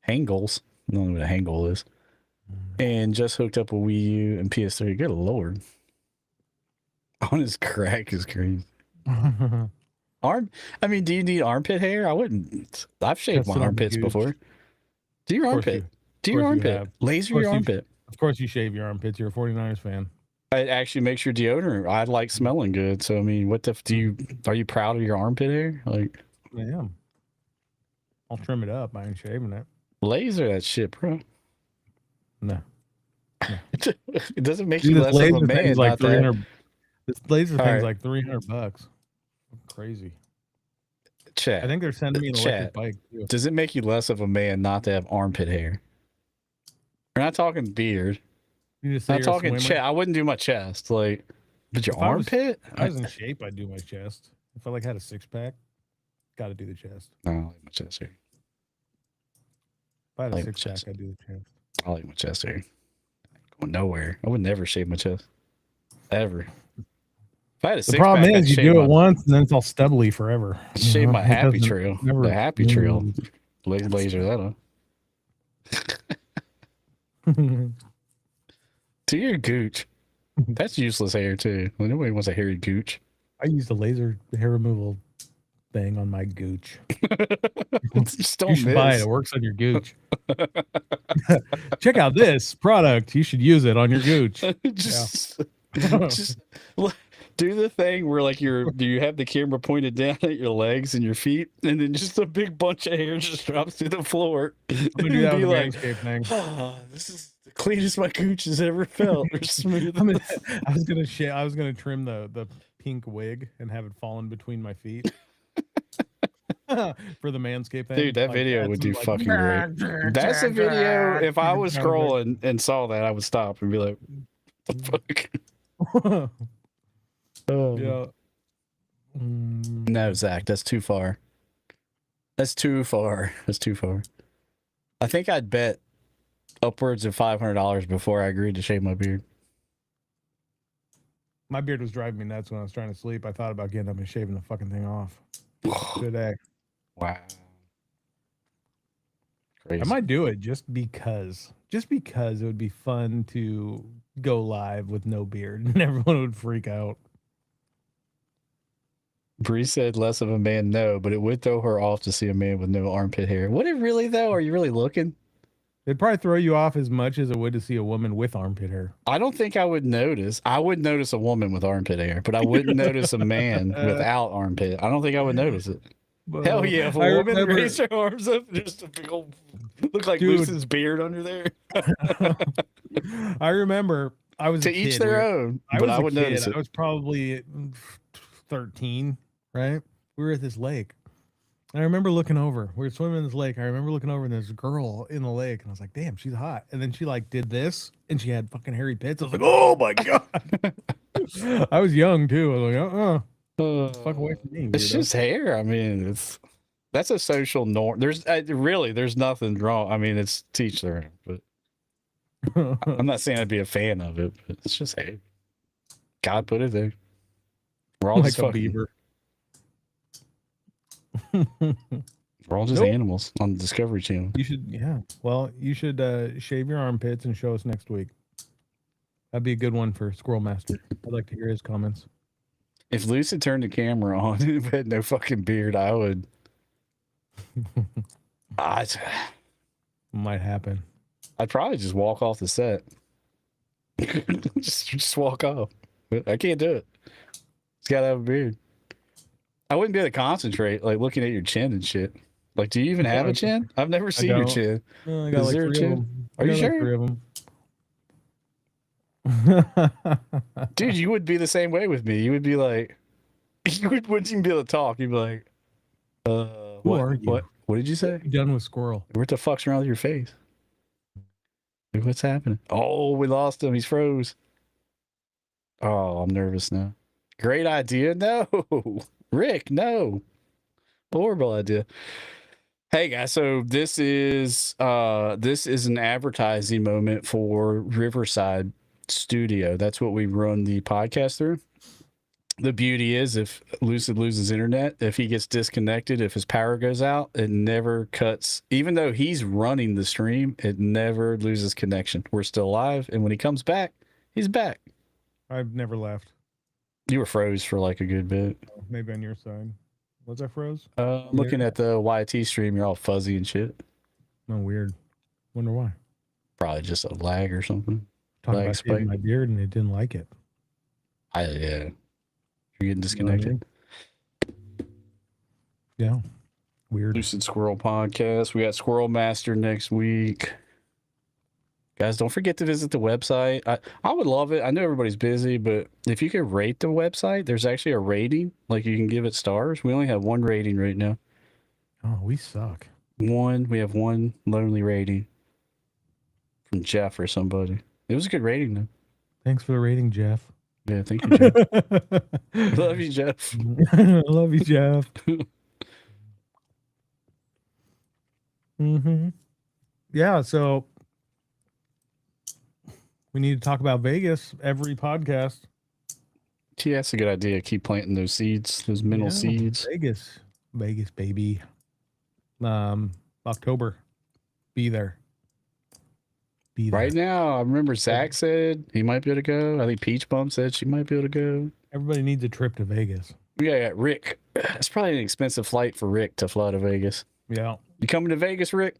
hangles. I don't know what a hangle is. And just hooked up a Wii U and PS3. Good Lord. On his crack is crazy. Do you need armpit hair? I wouldn't. I've shaved my armpits before. Do your armpit. Do your armpit. Laser your armpit. Of course you shave your armpits. You're a 49ers fan. It actually makes your deodorant. I like smelling good. So I mean, what the are you proud of your armpit hair? Like, I am. I'll trim it up. I ain't shaving it. Laser that shit, bro. No. It doesn't make you less of a man. Like 300. This laser thing's like $300. Crazy. Chat. I think they're sending me an electric bike too. Does it make you less of a man not to have armpit hair? We're not talking beard. You just say not talking chest. I wouldn't do my chest, but your armpit. If I was in shape, I'd do my chest. If I had a 6-pack, got to do the chest. No, I like my chest hair. If I had a 6-pack, I'd do the chest. I like my chest hair. Going nowhere. I would never shave my chest. Ever. If I had a the problem is you do it once and then it's all stubbly forever. Shave my happy trail. The happy trail. Laser that on. To your gooch. That's useless hair too. Nobody wants a hairy gooch. I used a laser hair removal thing on my gooch. Just don't you should buy it. It works on your gooch. Check out this product. You should use it on your gooch. Do the thing where like do you have the camera pointed down at your legs and your feet, and then just a big bunch of hair just drops to the floor. I'm gonna do that Be with the like, Manscaped thing. oh, this is the cleanest my cooch has ever felt. Or smooth. I was gonna trim the pink wig and have it fall in between my feet. For the Manscaped thing. Dude, that Like, video add would some, do like, fucking great. That's a video. If I was scrolling and saw that, I would stop and be like, "What the fuck?" Oh. Yeah. No, Zach, that's too far. That's too far. That's too far. I think I'd bet upwards of $500 before I agreed to shave my beard. My beard was driving me nuts when I was trying to sleep. I thought about getting up and shaving the fucking thing off today. Wow. Crazy. I might do it just because it would be fun to go live with no beard and everyone would freak out. Bree said less of a man, no, but it would throw her off to see a man with no armpit hair. Would it really, though? Are you really looking? It'd probably throw you off as much as it would to see a woman with armpit hair. I don't think I would notice. I would notice a woman with armpitt hair, but I wouldn't notice a man without armpit. I don't think I would notice it. Hell yeah, if a woman raised her arms up, just a big old, look like Lucid's beard under there. I remember I was to each their own, but I would notice it. I was probably 13, right? We were at this lake. And I remember looking over. We were swimming in this lake. I remember looking over and there's a girl in the lake. And I was like, damn, she's hot. And then she like did this and she had fucking hairy pits. I was like, oh my God. I was young too. I was like, fuck away from me. It's just hair. I mean, that's a social norm. There's there's nothing wrong. I mean, it's teach their own, but I'm not saying I'd be a fan of it, but it's just hair. God put it there. We're all like just a fucking beaver. We're all just animals on the Discovery Channel. You should, yeah. Well, you should shave your armpits and show us next week. That'd be a good one for Squirrel Master. I'd like to hear his comments. If Lucid turned the camera on and had no fucking beard, I would. Might happen. I'd probably just walk off the set. just walk off. I can't do it. It's got to have a beard. I wouldn't be able to concentrate, like looking at your chin and shit. Like, do you even have a chin? I've never seen your chin. I got Is like there a 3 chin? of them. Are you sure? 3 of them. Dude, you would be the same way with me. You would be like, wouldn't even be able to talk. You'd be like, Who are you? What did you say? Done with Squrl. What the fuck's wrong with your face? Like, what's happening? Oh, we lost him. He's froze. Oh, I'm nervous now. Great idea. No. Rick, no. Horrible idea. Hey guys, so this is an advertising moment for Riverside Studio. That's what we run the podcast through. The beauty is if Lucid loses internet, if he gets disconnected, if his power goes out, it never cuts. Even though he's running the stream, it never loses connection. We're still live, and when he comes back, he's back. I've never left. You were froze for like a good bit. Maybe on your side. Was I froze? Looking at the YT stream, you're all fuzzy and shit. Oh, weird. Wonder why. Probably just a lag or something. Talking Lag about spike. shaving my beard and it didn't like it. Yeah. You're getting disconnected. Yeah. Weird. Lucid Squrl podcast. We got Squirrel Master next week. Guys, don't forget to visit the website. I would love it. I know everybody's busy, but if you could rate the website, there's actually a rating. Like you can give it stars. We only have 1 rating right now. Oh, we suck. We have 1 lonely rating from Jeff or somebody. It was a good rating though. Thanks for the rating, Jeff. Yeah, thank you, Jeff. Love you, Jeff. Love you, Jeff. Yeah, so we need to talk about Vegas every podcast. Yeah, that's a good idea. Keep planting those seeds, those mental seeds. Vegas, baby. October. Be there. Right now, I remember Zach said he might be able to go. I think Peach Bum said she might be able to go. Everybody needs a trip to Vegas. Yeah, Rick. It's probably an expensive flight for Rick to fly to Vegas. Yeah. You coming to Vegas, Rick?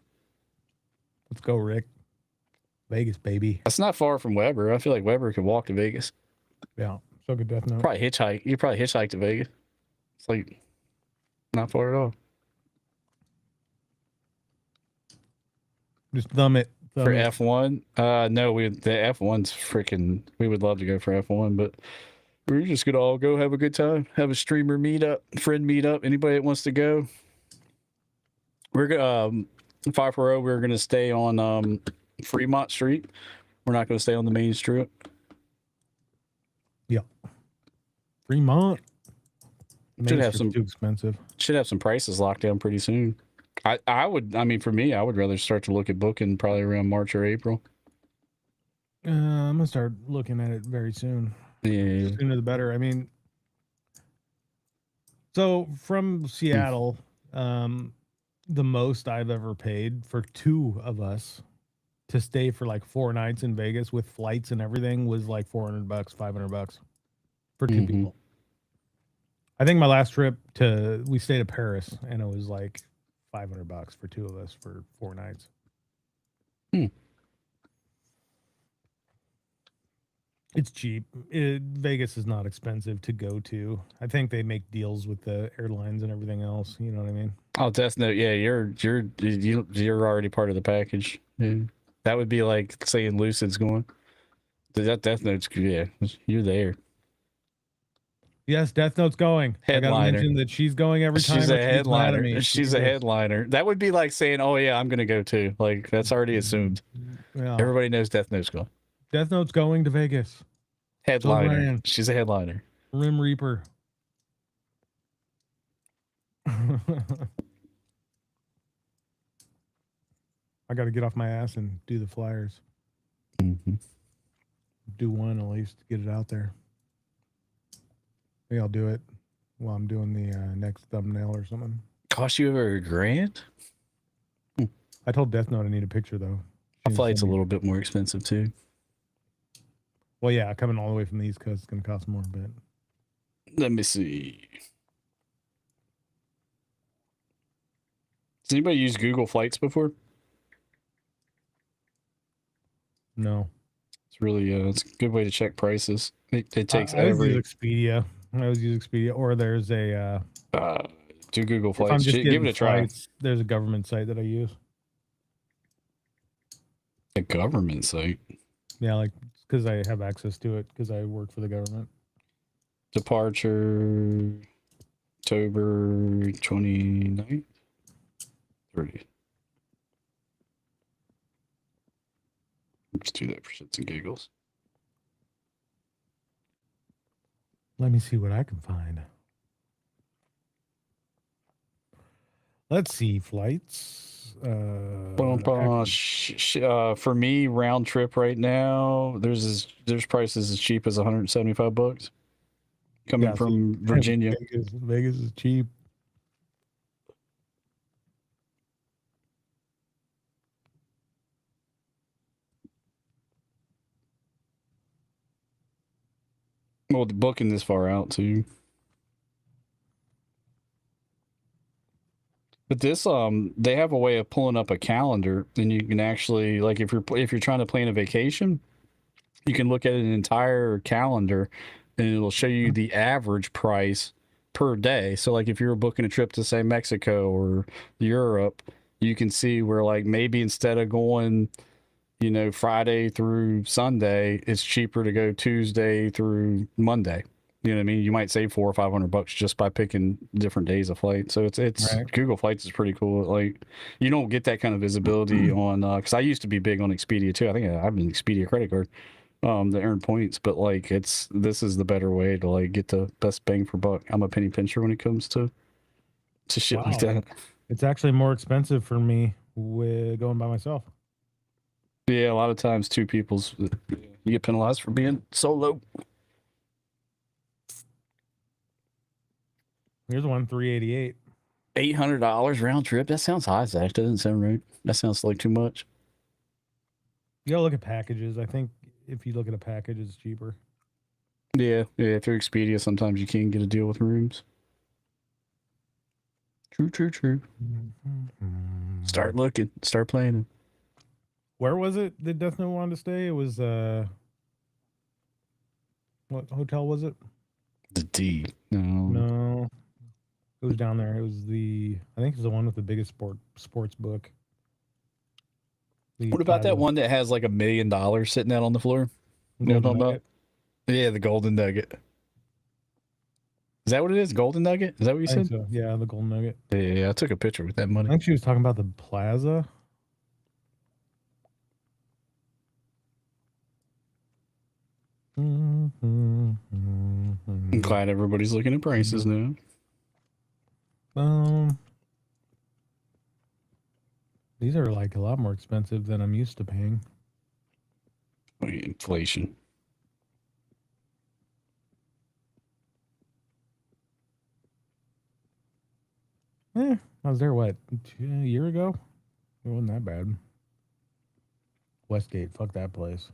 Let's go, Rick. Vegas, baby. That's not far from Weber. I feel like Weber could walk to Vegas. Yeah. So good Death Note. Probably hitchhike. You probably hitchhiked to Vegas. It's like not far at all. Just thumb it. For F1? No, the F1's freaking. We would love to go for F1, but we're just gonna all go have a good time, have a streamer meetup, friend meetup. Anybody that wants to go, we're gonna 540. We're gonna stay on Fremont Street. We're not gonna stay on the main strip. Yeah. Fremont. Should have too expensive. Should have some prices locked down pretty soon. I would. I mean, for me, I would rather start to look at booking probably around March or April. I'm gonna start looking at it very soon. Yeah. The sooner the better. I mean, so from Seattle, the most I've ever paid for two of us to stay for like 4 nights in Vegas with flights and everything was like $400, $500 for two people. I think my last trip we stayed at Paris and it was like $500 for two of us for 4 nights. It's cheap. Vegas is not expensive to go to. I think they make deals with the airlines and everything else. You know what I mean? Oh, Death Note. Yeah, you're already part of the package. Yeah. That would be like saying Lucid's going. That Death Note's, yeah, you're there. Yes, Death Note's going. Headliner. I gotta mention that she's going every time. She's a headliner. She's a headliner. That would be like saying, "Oh yeah, I'm gonna go too." Like that's already assumed. Yeah. Everybody knows Death Note's going. Death Note's going to Vegas. Headliner. She's a headliner. Rim Reaper. I got to get off my ass and do the flyers. Do one at least, get it out there. Maybe I'll do it while I'm doing the next thumbnail or something. Cost you over $1,000? I told Death Note I need a picture though. A flight's a little bit more expensive too. Well, yeah, coming all the way from the East Coast is going to cost more, but let me see. Has anybody used Google Flights before? no. It's really it's a good way to check prices. It takes I always use Expedia. I always use Expedia, or there's a do Google if I'm Flights. just Give it a try. flights, there's a government site that I use. A government site. Yeah, like because I have access to it because I work for the government. Departure October 29th. 30th. Let's do that for shits and giggles. Let me see what I can find. Let's see flights. For me, round trip right now, there's prices as cheap as $175 coming from Virginia. Vegas is cheap. Well, booking this far out too. But this, they have a way of pulling up a calendar, and you can actually, like, if you're trying to plan a vacation, you can look at an entire calendar, and it'll show you the average price per day. So, like, if you're booking a trip to say Mexico or Europe, you can see where, like, maybe instead of going, you know, Friday through Sunday, it's cheaper to go Tuesday through Monday. You know what I mean? You might save $400 or $500 just by picking different days of flight. So it's right. Google Flights is pretty cool. Like, you don't get that kind of visibility on because I used to be big on Expedia too. I think I have an Expedia credit card to earn points, but like this is the better way to like get the best bang for buck. I'm a penny pincher when it comes to shit like that. It's actually more expensive for me with going by myself. Yeah, a lot of times you get penalized for being solo. Here's one, $388. $800 round trip. That sounds high, Zach. Doesn't sound right. That sounds like too much. You gotta look at packages. I think if you look at a package, it's cheaper. Yeah. Through Expedia, sometimes you can get a deal with rooms. True. Start looking. Start planning. Where was it that Death Note wanted to stay? It was What hotel was it? The D. No. No, it was down there. It was I think it's the one with the biggest sports book. What about that one that has like $1 million sitting out on the floor? You know what I'm talking about? Yeah, the Golden Nugget. Is that what it is? Golden Nugget? Is that what you said? So. Yeah, the Golden Nugget. Yeah, I took a picture with that money. I think she was talking about the plaza. I'm glad everybody's looking at prices now. These are like a lot more expensive than I'm used to paying. Inflation. I was there, what, a year ago? It wasn't that bad. Westgate, fuck that place.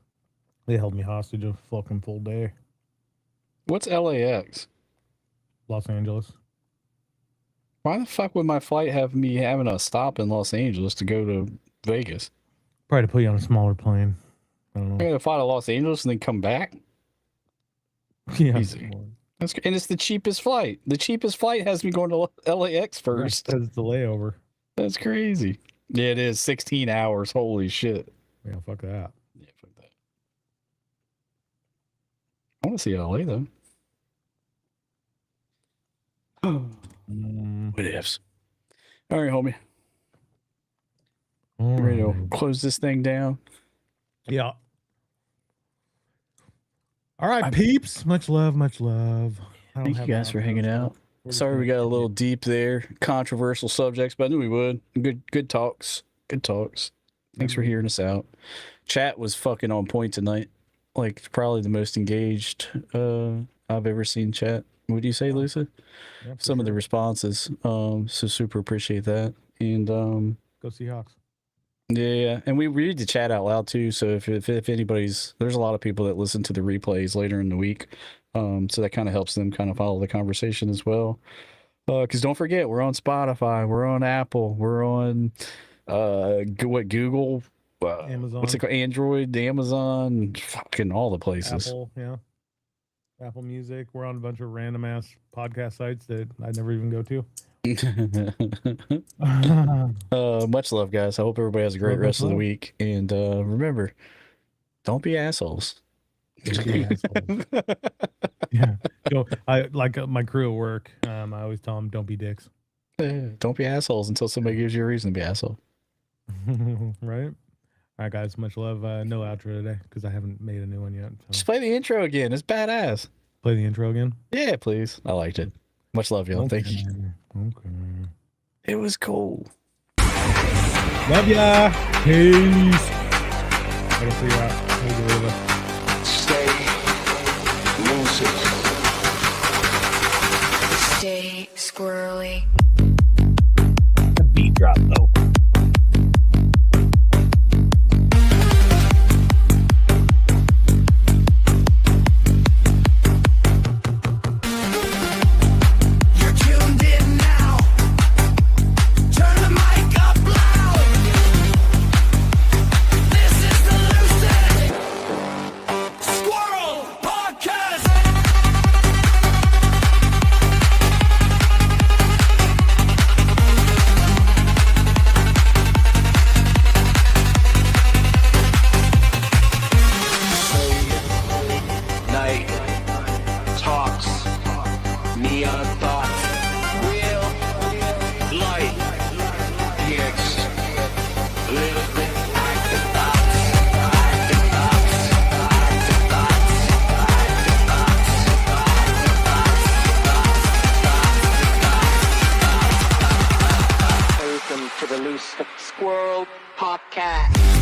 They held me hostage a fucking full day. What's LAX? Los Angeles. Why the fuck would my flight have me having a stop in Los Angeles to go to Vegas? Probably to put you on a smaller plane. I don't know. I'm going to fly to Los Angeles and then come back? Yeah. Easy. And it's the cheapest flight. The cheapest flight has me going to LAX first. Because it's the layover. That's crazy. Yeah, it is. 16 hours. Holy shit. Yeah, fuck that. Yeah, fuck that. I want to see LA, though. What ifs? All right, homie. All Ready to right. close this thing down? Yeah. All right, peeps. Much love, much love. Thank you guys for hanging out. Sorry we got a little deep there. Controversial subjects, but I knew we would. Good talks. Good talks. Thanks for hearing us out. Chat was fucking on point tonight. Like, probably the most engaged I've ever seen chat. What do you say, Lucid? Yeah, Some of the responses. So super appreciate that. And Go Seahawks. yeah, and we read the chat out loud too. So if anybody's, there's a lot of people that listen to the replays later in the week. So that kind of helps them kind of follow the conversation as well. Because don't forget, we're on Spotify, we're on Apple, we're on Google, Amazon. what's it called? Android, Amazon, fucking all the places. Apple, yeah. Apple Music. We're on a bunch of random ass podcast sites that I never even go to. Much love, guys. I hope everybody has a great rest of the week. And remember, don't be assholes. Yeah. So I like my crew at work. I always tell them, don't be dicks. Don't be assholes until somebody gives you a reason to be asshole. Right? All right, guys. Much love. No outro today because I haven't made a new one yet. So. Just play the intro again. It's badass. Play the intro again? Yeah, please. I liked it. Much love, y'all. Okay. Thank you. Okay. It was cool. Love ya. Peace. I can see that. Stay lucid. Stay squirrely. The beat drop, though. Squrl Podcast.